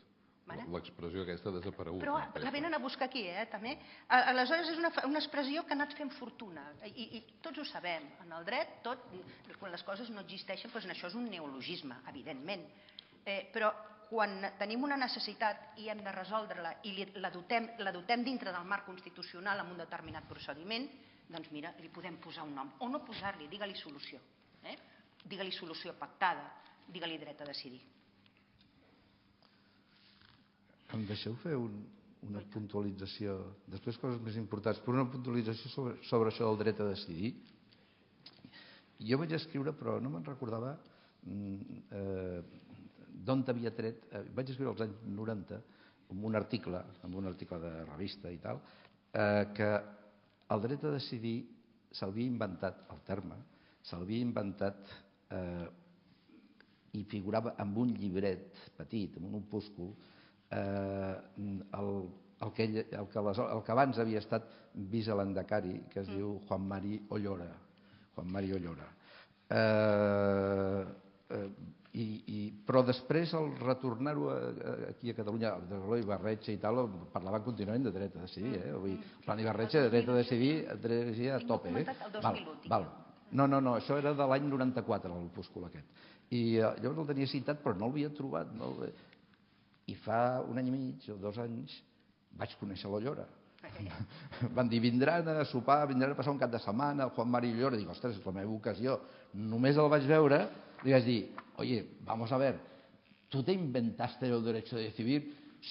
L'expressió aquesta ha desaparegut. Però la venen a buscar aquí, també. Aleshores és una expressió que ha anat fent fortuna, i tots ho sabem. En el dret, quan les coses no existeixen, doncs això és un neologisme, evidentment. Però quan tenim una necessitat i hem de resoldre-la i la dotem dintre del marc constitucional amb un determinat procediment, doncs mira, li podem posar un nom. O no posar-li, digue-li solució. Digue-li solució pactada, digue-li dret a decidir. Em deixeu fer una puntualització, després coses més importants, però una puntualització sobre això del dret a decidir. Jo vaig escriure, però no me'n recordava d'on havia tret, vaig escriure als anys 90, en un article de revista i tal, que el dret a decidir s'havia inventat, el terme, s'havia inventat i figurava en un llibret petit, en un opúscul, el que abans havia estat vist a l'Endacari, que es diu Juan Mari Ollora. Però després, al retornar-ho aquí a Catalunya, de Plana i Barretxa i tal, parlaven contínuament de dret a decidir. Plana i Barretxa, dret a decidir a tope. No, això era de l'any 94, l'opúscul aquest. I llavors el tenia citat, però no l'havia trobat. I fa un any i mig o 2 anys vaig conèixer l'Ollora. Van dir, vindran a sopar, vindran a passar un cap de setmana, el Juan Mari Ollora. Dic, ostres, és la meva ocasió. Només el vaig veure, li vaig dir, oye, vamos a ver, ¿tú te inventaste el derecho de decidir?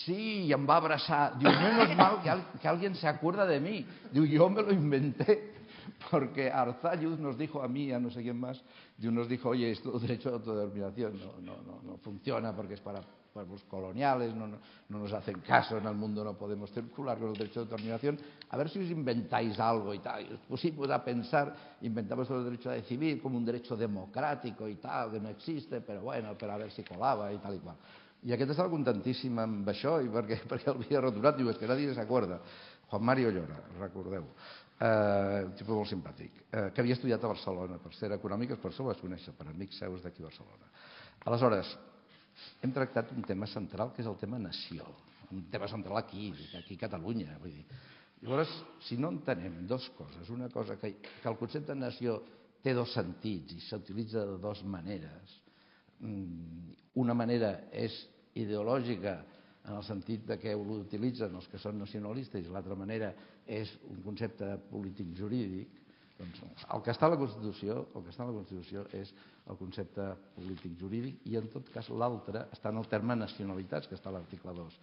Sí, y em va abrazar. Diu, menos mal que alguien se acuerda de mí. Diu, yo me lo inventé. Porque Arzalluz nos dijo a mí y a no sé quién más, nos dijo, oye, esto del derecho de autodeterminación no funciona porque es para pueblos coloniales, no nos hacen caso, en el mundo no podemos circular con el derecho de autodeterminación, a ver si os inventáis algo y tal. Y os pusimos a pensar, inventamos el derecho a decidir como un derecho democrático y tal, que no existe, pero bueno, pero a ver si colaba y tal y cual. I aquest estava contentíssim amb això, i perquè el havia retornat, diu, és que nadie se acuerda. Juan Mario Llora, recordeu, un tipus molt simpàtic, que havia estudiat a Barcelona per ser econòmiques, per això ho vas conèixer, per amics seus d'aquí a Barcelona. Aleshores, hem tractat un tema central, que és el tema nació, un tema central aquí a Catalunya, vull dir. Llavors, si no entenem dues coses, una cosa que el concepte de nació té dos sentits i s'utilitza de dues maneres. Una manera és ideològica en el sentit de que l'utilitzen els que són nacionalistes i l'altra manera és un concepte polític jurídic. Doncs el que està a la Constitució és el concepte polític jurídic i en tot cas l'altre està en el terme nacionalitats que està a l'article 2.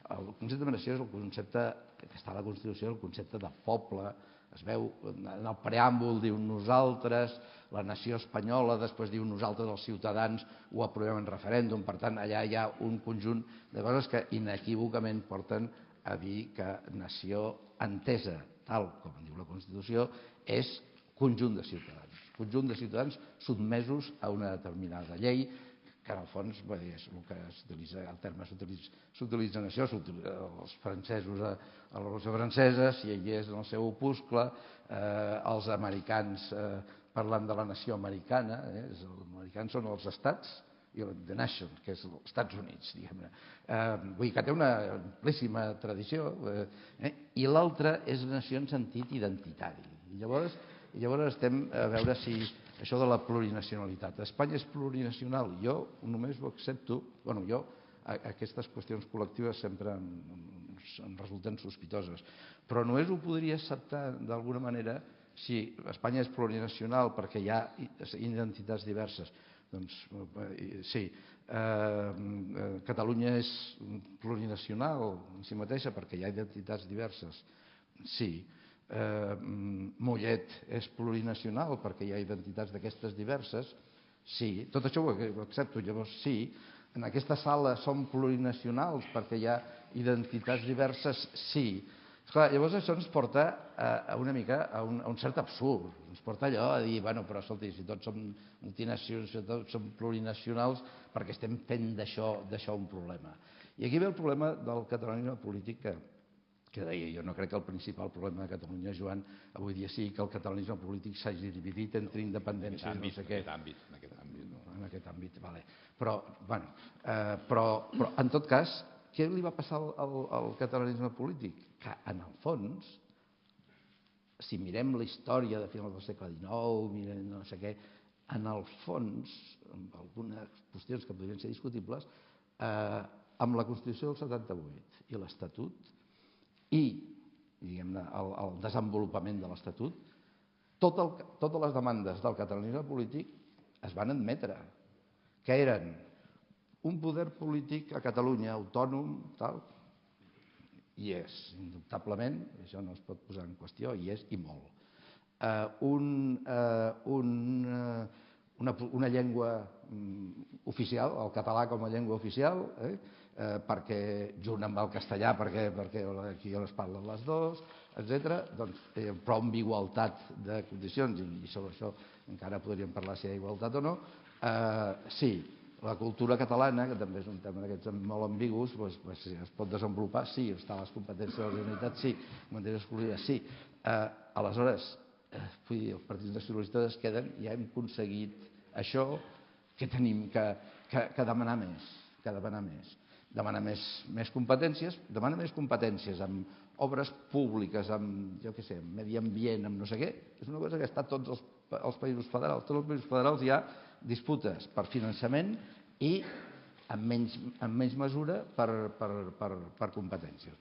El concepte de nació és el concepte que està a la Constitució, el concepte de poble. Es veu, en el preàmbul diu nosaltres, la nació espanyola, després diu nosaltres els ciutadans ho aprovem en referèndum, per tant allà hi ha un conjunt de coses que inequívocament porten a dir que nació entesa, tal com diu la Constitució, és conjunt de ciutadans sotmesos a una determinada llei, que en el fons és el que s'utilitza, el terme s'utilitza en això, els francesos a la Revolució Francesa, si hi és en el seu opuscle, els americans parlant de la nació americana, els americans són els estats, i the nation, que és els Estats Units, diguem-ne. Vull dir que té una amplíssima tradició, i l'altra és nació en sentit identitari. Llavors estem a veure si això de la plurinacionalitat. Espanya és plurinacional. Jo només ho accepto, aquestes qüestions col·lectives sempre em resulten sospitoses, però només ho podria acceptar d'alguna manera si Espanya és plurinacional perquè hi ha identitats diverses. Doncs sí. Catalunya és plurinacional en si mateixa perquè hi ha identitats diverses. Sí. Mollet és plurinacional perquè hi ha identitats d'aquestes diverses. Sí, tot això ho accepto. Llavors sí, en aquesta sala som plurinacionals perquè hi ha identitats diverses. Sí. Esclar, llavors això ens porta una mica a un cert absurd. Ens porta allò a dir, bueno, però escolti, si tots som multinacionals, si tots som plurinacionals, perquè estem fent d'això un problema. I aquí ve el problema del catalanisme polític que deia, jo no crec que el principal problema de Catalunya, Joan, avui dia sigui que el catalanisme polític s'hagi dividit entre independència i no sé què. En aquest àmbit, vale. Però en tot cas, què li va passar al catalanisme polític? Que en el fons, si mirem la història de finals del segle XIX, mirem no sé què, en el fons, amb algunes qüestions que podrien ser discutibles, amb la Constitució del 78 i l'Estatut, i el desenvolupament de l'Estatut, totes les demandes del catalanisme polític es van admetre, que eren un poder polític a Catalunya autònom, tal, i és, indubtablement, això no es pot posar en qüestió, i és i molt. Una llengua oficial, el català com a llengua oficial, perquè junt amb el castellà, perquè aquí es parlen les dues, etc. Però amb igualtat de condicions, i sobre això encara podríem parlar si hi ha igualtat o no. Sí, la cultura catalana, que també és un tema d'aquests molt ambigus, es pot desenvolupar, sí, està a les competències de la Generalitat, sí, matèries exclusives, sí. Aleshores, els partits nacionalistes es queden, ja hem aconseguit això, que tenim que demanar més. Demanar més competències, amb obres públiques, amb, jo què sé, amb medi ambient, amb no sé què, és una cosa que està a tots els països federals. Tots els països federals hi ha disputes per finançament i en menys mesura per competències,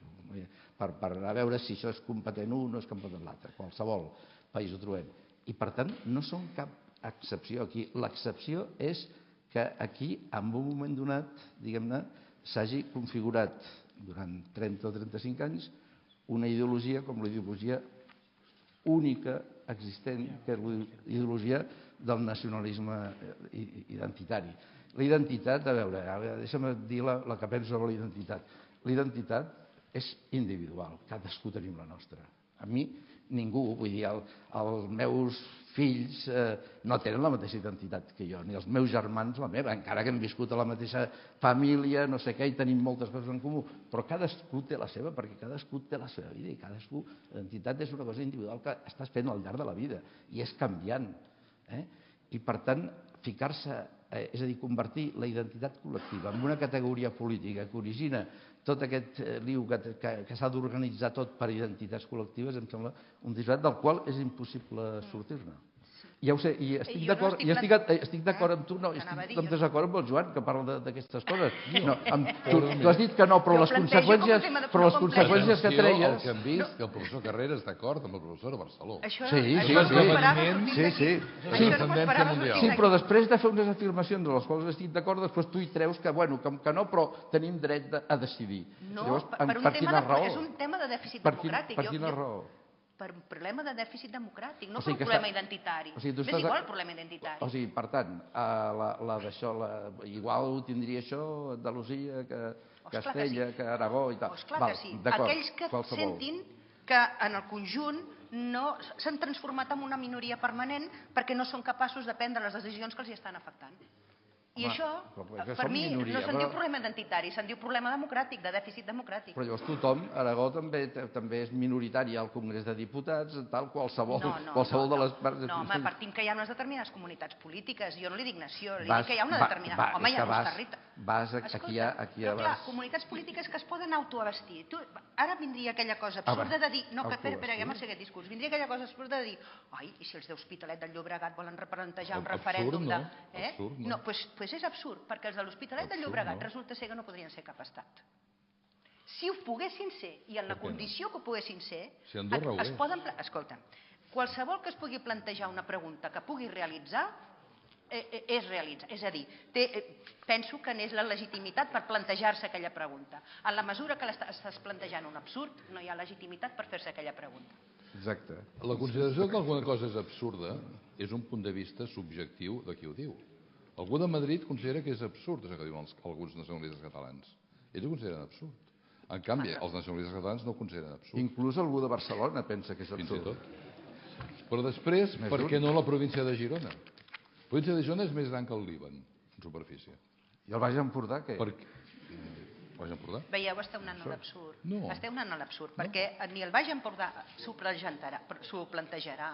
per a veure si això és competent un o és competent l'altre. Qualsevol país ho trobem. I per tant no són cap excepció aquí. L'excepció és que aquí, en un moment donat, diguem-ne, s'hagi configurat durant 30 o 35 anys una ideologia com la ideologia única existent, que és la ideologia del nacionalisme identitari. La identitat, a veure, deixa'm dir la que penso sobre la identitat. La identitat és individual, cadascú tenim la nostra. A mi ningú, vull dir, els meus fills no tenen la mateixa identitat que jo, ni els meus germans la meva, encara que hem viscut a la mateixa família, no sé què, i tenim moltes coses en comú, però cadascú té la seva, perquè cadascú té la seva vida, i cadascú, l'identitat és una cosa individual que estàs fent al llarg de la vida, i és canviant. I per tant, ficar-se, és a dir, convertir la identitat col·lectiva en una categoria política que origina tot aquest liu que s'ha d'organitzar tot per identitats col·lectives, em sembla un disbarat del qual és impossible sortir-ne. Ja ho sé, i estic d'acord amb tu, no, estic en desacord amb el Joan, que parla d'aquestes coses. Tu has dit que no, però les conseqüències que treia... El que hem vist, que el professor Carrera és d'acord amb el professor de Barceló. Sí, però després de fer unes afirmacions de les quals estic d'acord, després tu hi treus que no, però tenim dret a decidir. No, és un tema de dèficit democràtic. Per quina raó? Per un problema de dèficit democràtic, no per un problema identitari. És igual el problema identitari. O sigui, per tant, igual ho tindria això Andalusia, que Castella, que Aragó i tal. Esclar que sí. Aquells que sentin que en el conjunt s'han transformat en una minoria permanent perquè no són capaços de prendre les decisions que els estan afectant. I això, per mi, no se'n diu problema identitari, se'n diu problema democràtic, de dèficit democràtic. Però llavors tothom, Aragó també és minoritari al Congrés de Diputats, tal, qualsevol de les parts... No, home, partim que hi ha unes determinades comunitats polítiques, jo no li dic nació, li dic que hi ha una determinada... Home, hi ha uns territoris... Aquí però clar, comunitats polítiques que es poden autoabastir. Ara vindria aquella cosa absurda de dir... No, espera, ja m'ha sé aquest discurs. Vindria aquella cosa absurda de dir... Ai, i si els d'Hospitalet del Llobregat volen replantejar un referèndum de... Absurd, no? Doncs és absurd, perquè els de l'Hospitalet del Llobregat resulta ser que no podrien ser cap estat. Si ho poguessin ser, i en la condició que ho poguessin ser, es poden... Escolta, qualsevol que es pugui plantejar una pregunta que pugui realitzar, és realitzar. És a dir, penso que n'és la legitimitat per plantejar-se aquella pregunta. En la mesura que estàs plantejant un absurd, no hi ha legitimitat per fer-se aquella pregunta. Exacte. La consideració que alguna cosa és absurda és un punt de vista subjectiu de qui ho diu. Algú de Madrid considera que és absurd això que diuen alguns nacionalistes catalans. Ells ho consideren absurd. En canvi, els nacionalistes catalans no ho consideren absurd. Inclús algú de Barcelona pensa que és absurd. Fins i tot. Però després, per què no la província de Girona? La província de Girona és més gran que el Líban, en superfície. I el Baix Empordà, què? Baix Empordà? Veieu, esteu anant a l'absurd. No. Esteu anant a l'absurd, perquè ni el Baix Empordà s'ho plantejarà,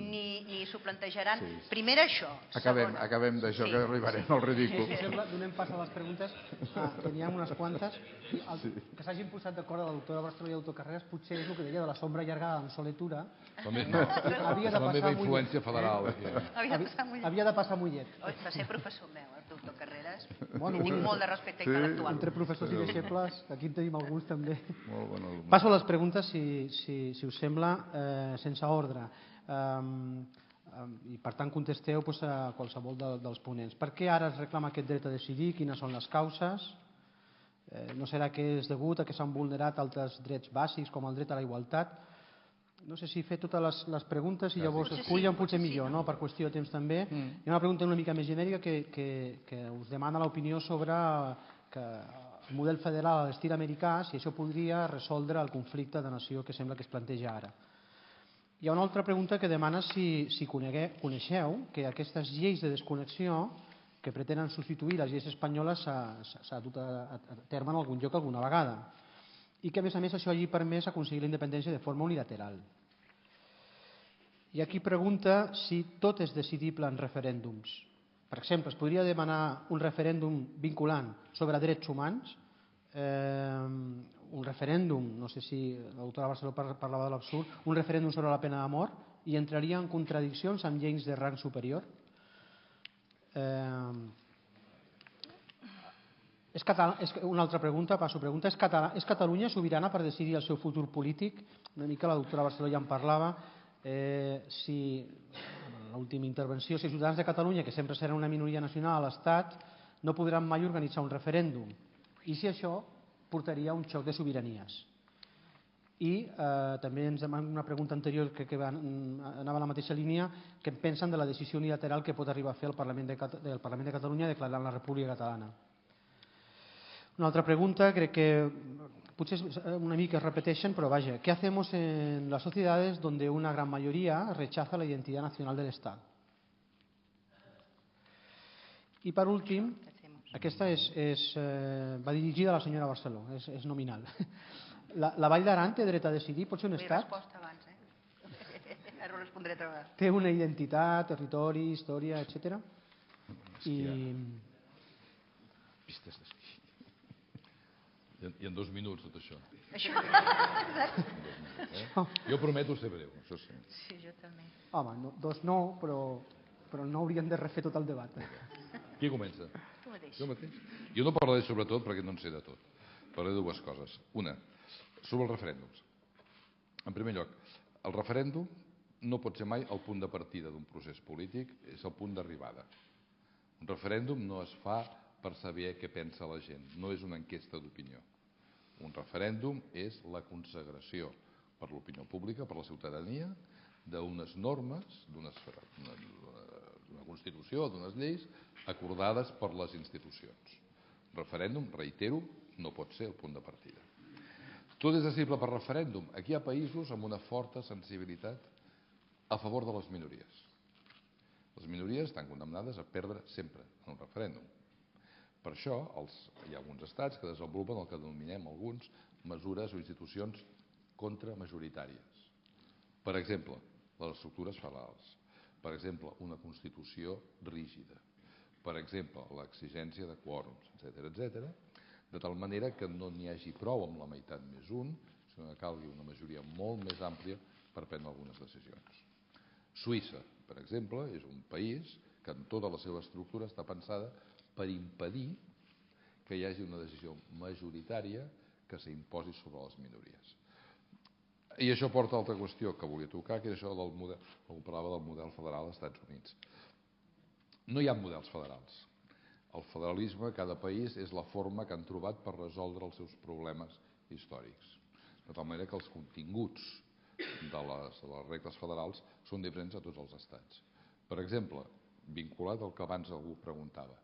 ni s'ho plantejaran. Primer això. Acabem d'això, que arribarem al ridícul. Si sembla, donem pas a les preguntes, que n'hi ha unes quantes. Que s'hagin posat d'acord la doctora Barceló i el doctor Carreras, potser és el que deia de la sombra allargada en soletura. La meva influència federal. Havia de passar mullet. Va ser professor meu, el doctor Carreras. Tinc molt de respecte intel·lectual. Entre professors i deixebles, aquí en tenim alguns també. Passo a les preguntes, si us sembla, sense ordre. I per tant contesteu a qualsevol dels ponents. Per què ara es reclama aquest dret a decidir? Quines són les causes? No serà que és degut a que s'han vulnerat altres drets bàsics com el dret a la igualtat? No sé si fer totes les preguntes i llavors escullen potser millor, per qüestió de temps també. Hi ha una pregunta una mica més genèrica que us demana l'opinió sobre el model federal a l'estil americà, si això podria resoldre el conflicte de nació que sembla que es planteja ara. Hi ha una altra pregunta que demana si coneixeu que aquestes lleis de desconnexió que pretenen substituir les lleis espanyoles s'ha dut a terme en algun lloc alguna vegada i que a més això hagi permès aconseguir la independència de forma unilateral. I aquí pregunta si tot és decidible en referèndums. Per exemple, es podria demanar un referèndum vinculant sobre drets humans, un referèndum, no sé si la doctora Barceló parlava de l'absurd, un referèndum sobre la pena de mort i entraria en contradiccions amb lleis de rang superior. Una altra pregunta, passo a pregunta. És Catalunya sobirana per decidir el seu futur polític? Una mica la doctora Barceló ja en parlava. Si, en l'última intervenció, si els ciutadans de Catalunya, que sempre seran una minoria nacional a l'Estat, no podran mai organitzar un referèndum. I si això portaria a un xoc de sobiranies? I també ens demana una pregunta anterior que anava a la mateixa línia, què pensen de la decisió unilateral que pot arribar a fer el Parlament de Catalunya declarant la República Catalana. Una altra pregunta, crec que potser una mica es repeteixen, però vaja, ¿qué hacemos en las sociedades donde una gran mayoría rechaza la identidad nacional del Estado? I per últim, aquesta va dirigida a la senyora Barceló, és nominal. La Vall d'Aran té dret a decidir, pot ser un estat? He respost abans, Ara ho respondré altra vegada. Té una identitat, territori, història, etc. Pistes de sí. I en 2 minuts tot això. Això. Jo prometo ser breu, això sí. Sí, jo també. Home, dos no, però no hauríem de refer tot el debat. Qui comença? Tu mateix. Jo mateix? Jo no parlaré sobre tot perquè no en sé de tot. Parlaré de 2 coses. Una, sobre els referèndums. En primer lloc, el referèndum no pot ser mai el punt de partida d'un procés polític, és el punt d'arribada. Un referèndum no es fa per saber què pensa la gent, no és una enquesta d'opinió. Un referèndum és la consagració per l'opinió pública, per la ciutadania, d'unes normes, d'una Constitució, d'unes lleis acordades per les institucions. Un referèndum, reitero, no pot ser el punt de partida. Tot és decidible per referèndum. Aquí hi ha països amb una forta sensibilitat a favor de les minories. Les minories estan condemnades a perdre sempre en un referèndum. Per això hi ha alguns estats que desenvolupen el que denominem alguns mesures o institucions contramajoritàries. Per exemple, les estructures federals. Per exemple, una Constitució rígida. Per exemple, l'exigència de quòrums, etc., de tal manera que no n'hi hagi prou amb la meitat més un, sinó que calgui una majoria molt més àmplia per prendre algunes decisions. Suïssa, per exemple, és un país que en tota la seva estructura està pensada per impedir que hi hagi una decisió majoritària que s'imposi sobre les minories. I això porta a altra qüestió que volia tocar, que és això del model, algú parlava del model federal als Estats Units. No hi ha models federals. El federalisme, cada país, és la forma que han trobat per resoldre els seus problemes històrics. De tal manera que els continguts de les regles federals són diferents a tots els estats. Per exemple, vinculat al que abans algú preguntava,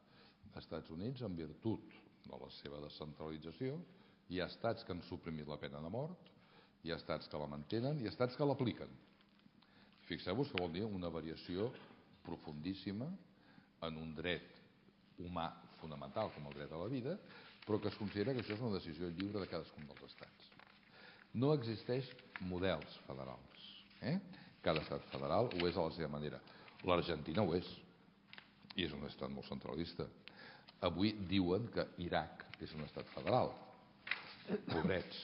als Estats Units, en virtut de la seva descentralització, hi ha estats que han suprimit la pena de mort, hi ha estats que la mantenen i estats que l'apliquen. Fixeu-vos que vol dir una variació profundíssima en un dret humà fonamental com el dret a la vida, però que es considera que això és una decisió lliure de cadascun dels estats. No existeix models federals. Cada estat federal ho és a la seva manera. L'Argentina ho és, i és un estat molt centralista. Avui diuen que Iraq és un estat federal. Pobrets.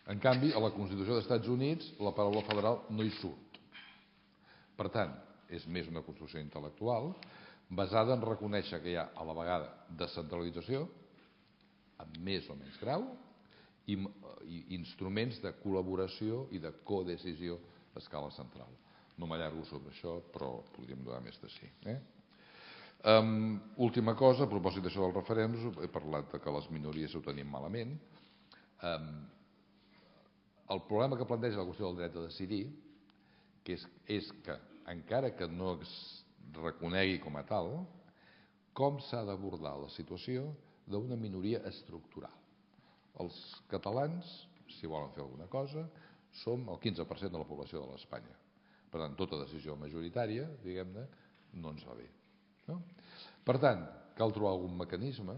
En canvi, a la Constitució dels Estats Units la paraula federal no hi surt. Per tant, és més una construcció intel·lectual basada en reconèixer que hi ha a la vegada descentralització, amb més o menys grau, i instruments de col·laboració i de codecisió a escala central. No m'allargo sobre això, però podríem donar més de sí. Última cosa, a propòsit d'això del referèndum, he parlat que les minories ho tenim malament. El problema que planteja la qüestió del dret a decidir és que, encara que no es reconegui com a tal, com s'ha d'abordar la situació d'una minoria estructural. Els catalans, si volen fer alguna cosa, som el 15% de la població de l'Espanya. Per tant, tota decisió majoritària, diguem-ne, no ens va bé. Per tant, cal trobar algun mecanisme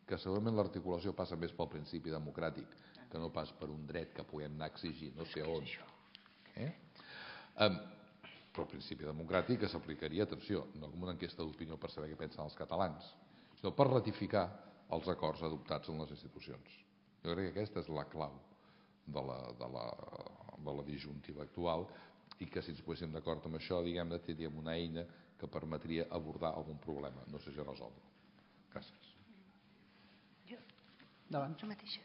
que segurament l'articulació passa més pel principi democràtic que no pas per un dret que puguem anar a exigir no sé on. Però el principi democràtic s'aplicaria, atenció, no com una enquesta d'opinió per saber què pensen els catalans, sinó per ratificar els acords adoptats en les institucions. Jo crec que aquesta és la clau de la disjuntiva actual i que si ens poséssim d'acord amb això, diguem-ne, tindríem una eina que permetria abordar algun problema. No sé si resoldre-ho. Gràcies. Jo mateixa.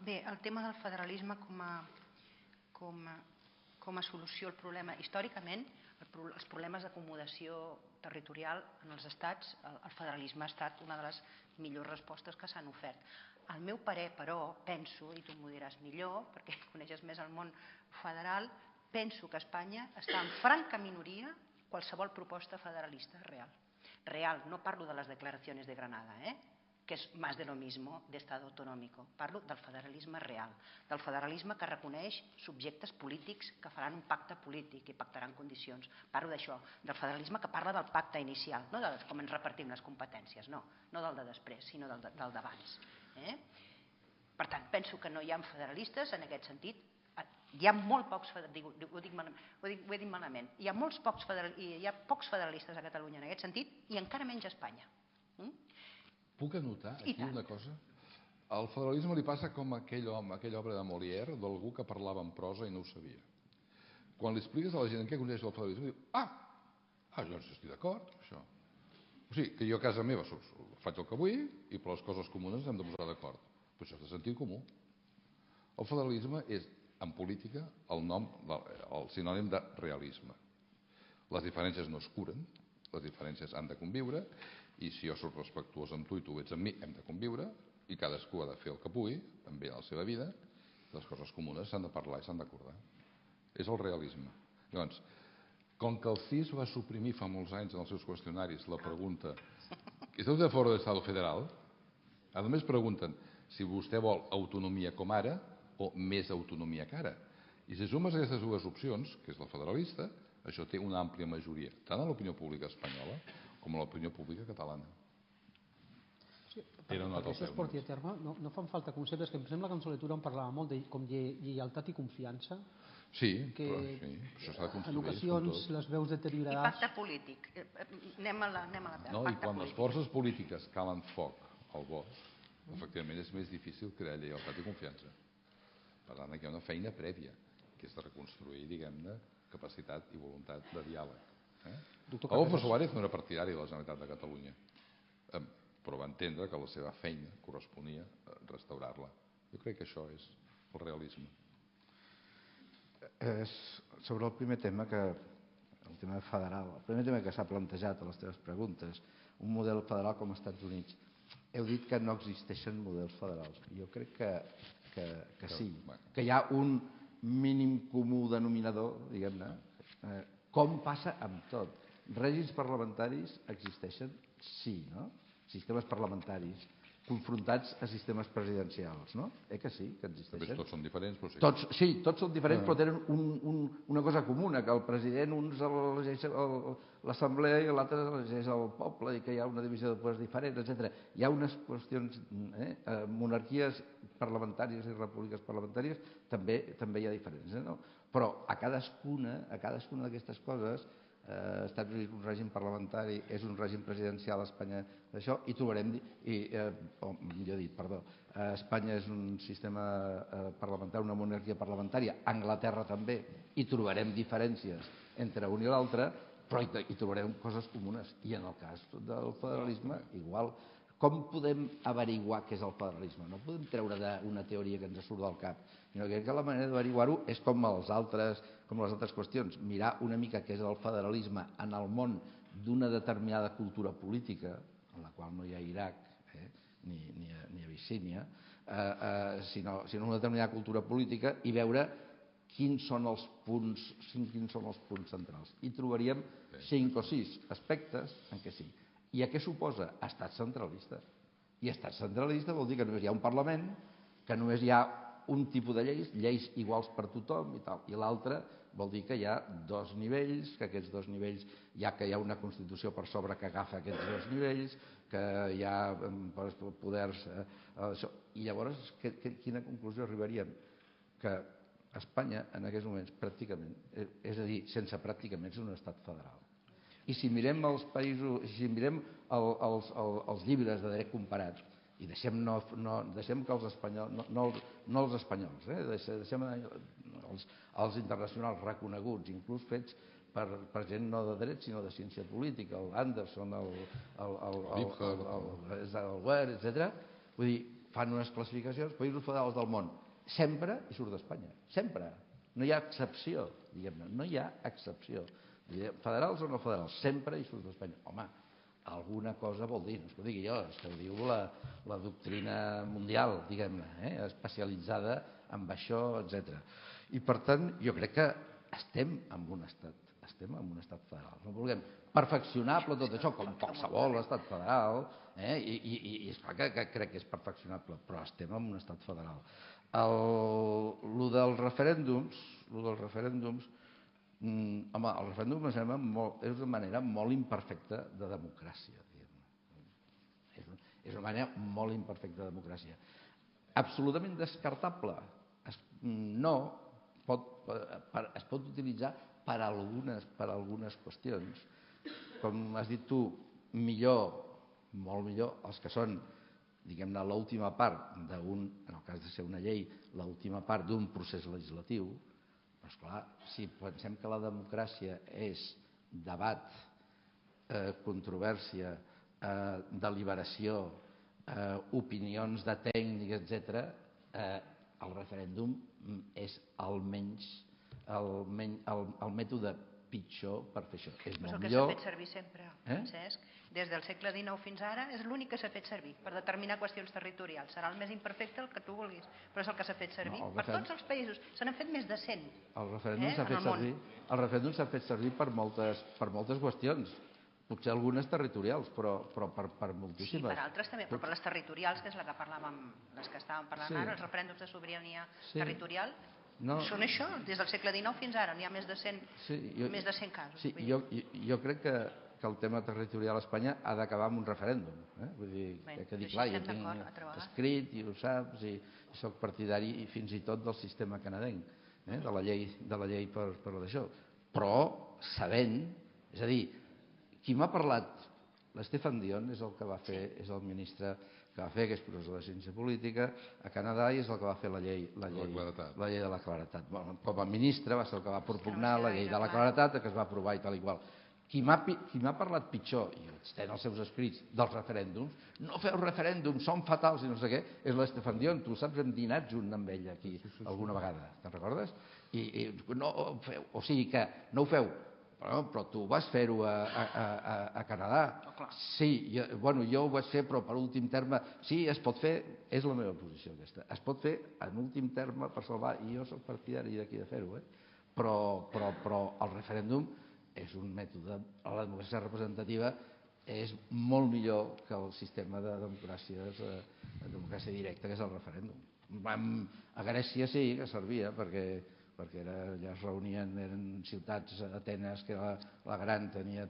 Bé, el tema del federalisme com a solució al problema. Històricament, els problemes d'acomodació territorial en els estats, el federalisme ha estat una de les millors respostes que s'han ofert. Al meu parer, però, penso, i tu m'ho diràs millor, perquè coneixes més el món federal, penso que Espanya està en franca minoria qualsevol proposta federalista real. Real, no parlo de les declaracions de Granada, que és más de lo mismo d'estat autonòmico. Parlo del federalisme real, del federalisme que reconeix subjectes polítics que faran un pacte polític i pactaran condicions. Parlo d'això, del federalisme que parla del pacte inicial, no de com ens repartim les competències, no del de després, sinó del d'abans. Per tant, penso que no hi ha federalistes en aquest sentit. Hi ha molt pocs, ho he dit malament, hi ha pocs federalistes a Catalunya en aquest sentit i encara menys a Espanya. Puc anotar aquí una cosa? Al federalisme li passa com aquella obra de Molière d'algú que parlava en prosa i no ho sabia. Quan li expliques a la gent en què consisteix el federalisme, diu, llavors estic d'acord amb això. O sigui, que jo a casa meva faig el que vull i per les coses comunes hem de posar d'acord. Però això és de sentit comú. El federalisme és, en política, el sinònim de realisme. Les diferències no es curen, les diferències han de conviure, i si jo soc respectuós amb tu i tu ets amb mi, hem de conviure, i cadascú ha de fer el que pugui, també a la seva vida, les coses comunes s'han de parlar i s'han d'acordar. És el realisme. Llavors, com que el CIS va suprimir fa molts anys en els seus qüestionaris la pregunta ¿está usted a favor del Estado federal? A més pregunten si vostè vol autonomia com ara o més autonomia que ara. I si sumes aquestes dues opcions, que és la federalista, això té una àmplia majoria, tant a l'opinió pública espanyola com a l'opinió pública catalana. Perquè això es porti a terme, no fan falta conceptes que em sembla que en Soletura en parlava molt, com lleialtat i confiança. Sí, però això s'ha de construir. En ocasions les veus deteriorades. I pacte polític. Anem a la no, i quan les forces polítiques calen foc al bosc, efectivament és més difícil crear lleialtat i confiança. Per tant, aquí hi ha una feina prèvia, que és de reconstruir, diguem-ne, capacitat i voluntat de diàleg. Adolfo Suárez no era partidari de la Generalitat de Catalunya, però va entendre que la seva feina corresponia a restaurar-la. Jo crec que això és el realisme. Sobre el primer tema el tema federal, el primer tema que s'ha plantejat a les teves preguntes, un model federal com als Estats Units. Heu dit que no existeixen models federals. Jo crec que sí, que hi ha un mínim comú denominador, diguem-ne, com passa amb tot. Règims parlamentaris existeixen? Sí, no? Sistemes parlamentaris confrontats a sistemes presidencials, no? Que sí, que existeixen. Tots són diferents, però sí. Sí, tots són diferents, però tenen una cosa comuna, que el president uns elegeix l'assemblea i l'altre elegeix el poble i que hi ha una divisió de poders diferent, etc. Hi ha unes qüestions, monarquies parlamentàries i repúbliques parlamentàries també hi ha diferències, no? Però a cadascuna d'aquestes coses, Estats Units un règim parlamentari, és un règim presidencial, Espanya d'això, i trobarem, Espanya és un sistema parlamentari, una monarquia parlamentària, Anglaterra també, i trobarem diferències entre un i l'altre, però hi trobarem coses comunes. I en el cas del federalisme, igual. Com podem averiguar què és el federalisme? No podem treure d'una teoria que ens surt del cap. Crec que la manera d'averiguar-ho és com les altres qüestions. Mirar una mica què és el federalisme en el món d'una determinada cultura política, en la qual no hi ha Iraq ni Abissínia, sinó una determinada cultura política, i veure quins són els punts centrals. I trobaríem 5 o 6 aspectes en què sí. I a què suposa? Estat centralista. I estat centralista vol dir que només hi ha un Parlament, que només hi ha un tipus de lleis iguals per tothom i tal. I l'altre vol dir que hi ha 2 nivells, que aquests 2 nivells que hi ha una Constitució per sobre que agafa aquests 2 nivells, que hi ha poders... I llavors, quina conclusió arribaríem? Que Espanya, en aquests moments, pràcticament, és a dir, sense pràcticament, és un estat federal. I si mirem els països, si mirem els llibres de dret comparat, i deixem que els espanyols, no els espanyols, deixem els internacionals reconeguts, inclús fets per gent no de dret, sinó de ciència política, el Anderson, el Ware, etc. Vull dir, fan unes classificacions, països federals del món, sempre hi surt d'Espanya, sempre. No hi ha excepció, diguem-ne, no hi ha excepció. Federals o no federals, sempre hi surt d'Espanya. Home, alguna cosa vol dir, no és que ho digui jo, és que ho diu la doctrina mundial, diguem-ne, especialitzada en això, etc. I per tant, jo crec que estem en un estat estem en un estat federal. No vulguem perfeccionable tot això, com qualsevol estat federal, i és clar que crec que és perfeccionable, però estem en un estat federal. Lo dels referèndums, home, el referèndum és una manera molt imperfecta de democràcia. És una manera molt imperfecta de democràcia. Absolutament descartable? No, es pot utilitzar per a algunes qüestions. Com has dit tu, millor, molt millor, els que són, diguem-ne, l'última part en el cas de ser una llei, l'última part d'un procés legislatiu. Però, esclar, si pensem que la democràcia és debat, controvèrsia, deliberació, opinions de tècnic, etc., el referèndum és el mètode pitjor per fer això. És molt millor... És el que s'ha fet servir sempre, Francesc. Des del segle XIX fins ara és l'únic que s'ha fet servir per determinar qüestions territorials. Serà el més imperfecte el que tu vulguis, però és el que s'ha fet servir per tots els països. Se n'han fet més de 100 el referèndum s'ha fet servir per moltes qüestions, potser algunes territorials, però per moltíssimes. Sí, per altres també, però per les territorials, que és la que parlàvem, les que estàvem parlant ara, els referèndums de sobirania territorial, són això, des del segle XIX fins ara, n'hi ha més de 100 casos. Sí, jo crec que el tema territorial a Espanya ha d'acabar amb un referèndum. Vull dir, que dir, clar, jo tinc escrit i ho saps, i soc partidari fins i tot del sistema canadenc, de la llei per això. Però sabent, és a dir, qui m'ha parlat, l'Stefan Dion és el que va fer, és el ministre que va fer, que és professor de ciència política a Canadà, i és el que va fer la llei de la claredat. Com a ministre va ser el que va propugnar la llei de la claredat, que es va aprovar i tal i qual. Qui m'ha parlat pitjor, i està en els seus escrits, dels referèndums, no feu referèndums, són fatals i no sé què, és l'Stefan Dion. Tu saps, hem dinat junt amb ell aquí alguna vegada, te'n recordes? O sigui que no ho feu, però tu vas fer-ho a Canadà. Sí, jo ho vaig fer, però per últim terme. Sí, es pot fer, és la meva posició aquesta, es pot fer en últim terme per salvar, i jo soc partidari d'aquí de fer-ho, però el referèndum és un mètode, la democràcia representativa és molt millor que el sistema de democràcia directa, que és el referèndum. A Grècia sí que servia, perquè ja es reunien, eren ciutats, Atenes, que era la gran, tenia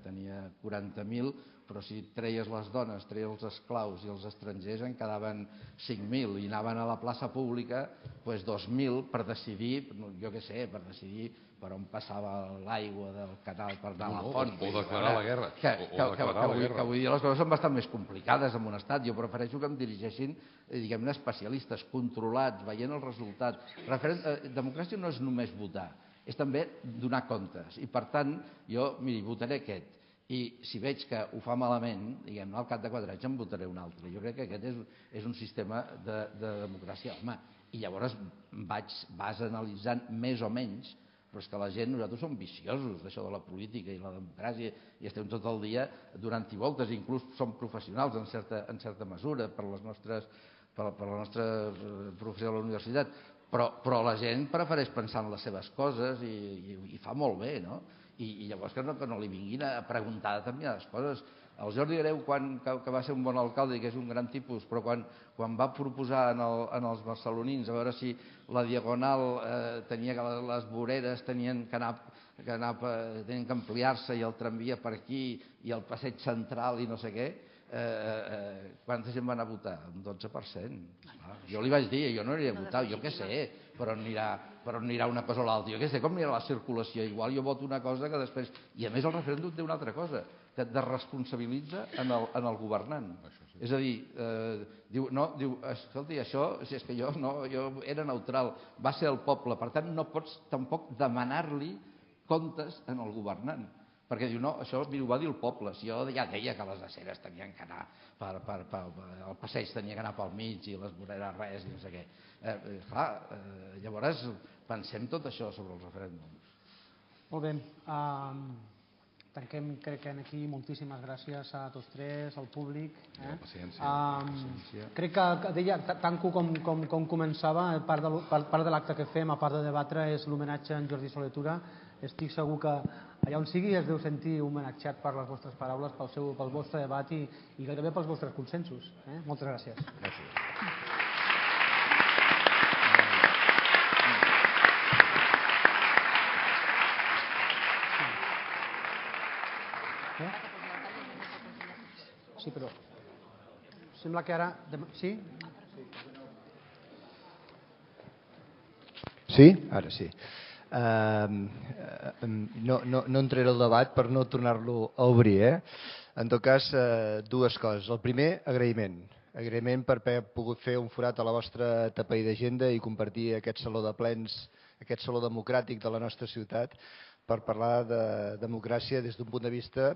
40.000, però si treies les dones, treies els esclaus i els estrangers, en quedaven 5.000, i anaven a la plaça pública 2.000 per decidir, jo què sé, per decidir per on passava l'aigua del canal per anar a la font. O declarar la guerra. Que avui dia les coses són bastant més complicades en un estat. Jo prefereixo que em dirigeixin, diguem-ne, especialistes, controlats, veient el resultat. Democràcia no és només votar, és també donar comptes. I, per tant, jo, miri, votaré aquest. I si veig que ho fa malament, diguem-ne, al cap de 4 anys en votaré un altre. Jo crec que aquest és un sistema de democràcia. Home, i llavors vas analitzant més o menys, però és que la gent, nosaltres som viciosos d'això de la política i la democràcia, i estem tot el dia donant-hi voltes, inclús som professionals en certa mesura per la nostra professió a la universitat, però la gent prefereix pensar en les seves coses i fa molt bé, no? I llavors que no li vinguin a preguntar determinades coses. El Jordi Hereu, que va ser un bon alcalde i que és un gran tipus, però quan va proposar en els barcelonins a veure si la Diagonal tenia que les voreres tenien que ampliar-se, i el tramvia per aquí i el passeig central i no sé què, quanta gent va anar a votar? Un 12%. Jo li vaig dir, jo no aniré a votar, jo què sé, però anirà una cosa o l'altra. Jo què sé, com anirà la circulació? Igual jo voto una cosa que després... I a més el referèndum té una altra cosa, que et desresponsabilitza en el governant. És a dir, diu, escolti, això, si és que jo era neutral, va ser el poble, per tant no pots tampoc demanar-li comptes en el governant. Perquè diu, no, això ho va dir el poble, si jo ja deia que les aceres tenien que anar, el passeig tenia que anar pel mig i les voreres res i no sé què. Clar, llavors pensem tot això sobre els referèndums. Molt bé, tanquem, crec que aquí, moltíssimes gràcies a tots tres, al públic. Crec que deia, tanco com començava, part de l'acte que fem, a part de debatre, és l'homenatge a en Jordi Solé Tura. Estic segur que allà on sigui es deu sentir homenatjat per les vostres paraules, pel vostre debat i gairebé pels vostres consensos. Moltes gràcies. Sí, però sembla que ara... Sí? Sí? Ara sí. No entraré al debat per no tornar-lo a obrir. En tot cas, dues coses. El primer, agraïment. Agraïment per haver pogut fer un forat a la vostra tapaí d'agenda i compartir aquest saló de plens, aquest saló democràtic de la nostra ciutat per parlar de democràcia des d'un punt de vista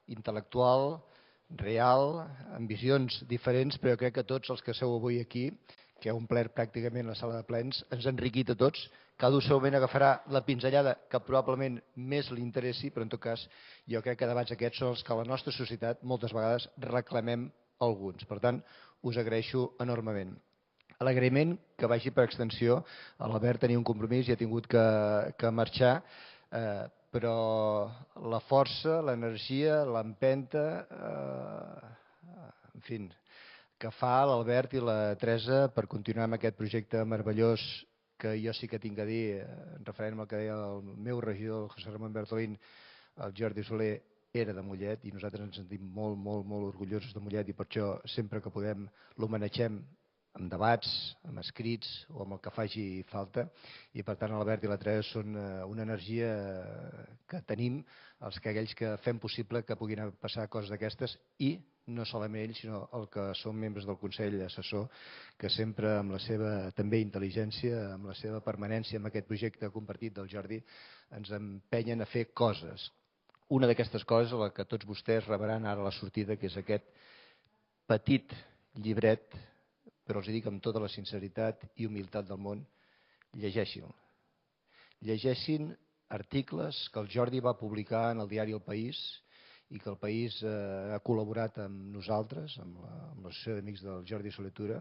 intel·lectual, real, amb visions diferents, però crec que tots els que sou avui aquí, que heu omplert pràcticament la sala de plens, ens ha enriquit a tots. Cada un segurament agafarà la pinzellada que probablement més li interessi, però en tot cas jo crec que debats aquests són els que a la nostra societat moltes vegades reclamem alguns. Per tant, us agraeixo enormement. L'agraïment que vagi per extensió, l'Albert tenia un compromís i ha tingut que marxar, però la força, l'energia, l'empenta, en fi, que fa l'Albert i la Teresa per continuar amb aquest projecte meravellós que jo sí que tinc a dir, en referent al que deia el meu regidor, el José Ramon Bertolín, el Jordi Soler era de Mollet i nosaltres ens sentim molt, molt, molt orgullosos de Mollet i per això sempre que podem l'homenatgem amb debats, amb escrits o amb el que faci falta i per tant l'Albert i la Teresa són una energia que tenim aquells que fem possible que puguin passar coses d'aquestes i no solament ells sinó el que són membres del Consell Assessor que sempre amb la seva també intel·ligència, amb la seva permanència en aquest projecte compartit del Jordi ens empenyen a fer coses. Una d'aquestes coses, la que tots vostès rebran ara a la sortida, que és aquest petit llibret, però els dic amb tota la sinceritat i humilitat del món, llegeixin-lo. Llegeixin articles que el Jordi va publicar en el diari El País i que el País ha col·laborat amb nosaltres, amb l'Associació d'Amics del Jordi Soler,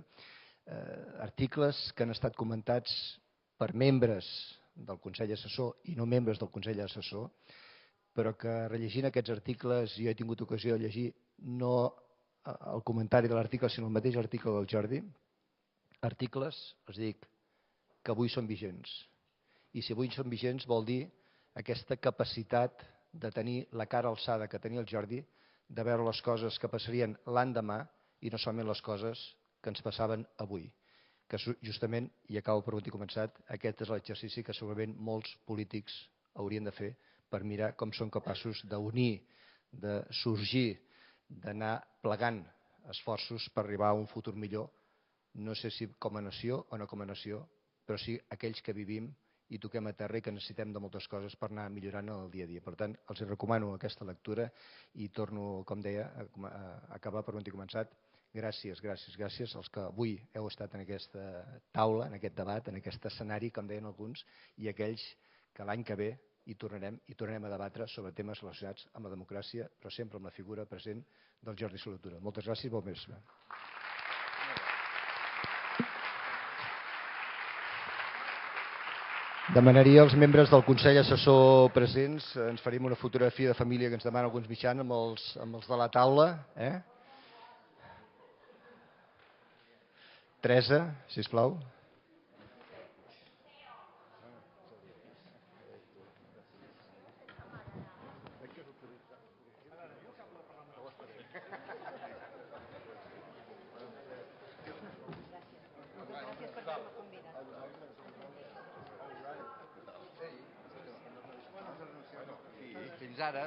articles que han estat comentats per membres del Consell Assessor i no membres del Consell Assessor, però que rellegint aquests articles jo he tingut ocasió de llegir no el comentari de l'article, sinó el mateix article del Jordi, articles, els dic, que avui són vigents. I si avui són vigents vol dir aquesta capacitat de tenir la cara alçada que tenia el Jordi, de veure les coses que passarien l'endemà i no solament les coses que ens passaven avui. Que justament, i acabo per on he començat, aquest és l'exercici que segurament molts polítics haurien de fer per mirar com són capaços d'unir, de sorgir, d'anar plegant esforços per arribar a un futur millor, no sé si com a nació o no com a nació, però sí aquells que vivim i toquem a terra i que necessitem de moltes coses per anar millorant el dia a dia. Per tant, els recomano aquesta lectura i torno, com deia, a acabar per on he començat. Gràcies, gràcies, gràcies als que avui heu estat en aquesta taula, en aquest debat, en aquest escenari, com deien alguns, i aquells que l'any que ve hi tornarem a debatre sobre temes relacionats amb la democràcia, però sempre amb la figura present del Jordi Soler. Moltes gràcies i bon vespre. Demanaria als membres del Consell Assessor presents, ens faríem una fotografia de família que ens demana alguns mitjans amb els de la taula. Teresa, sisplau. Fins ara,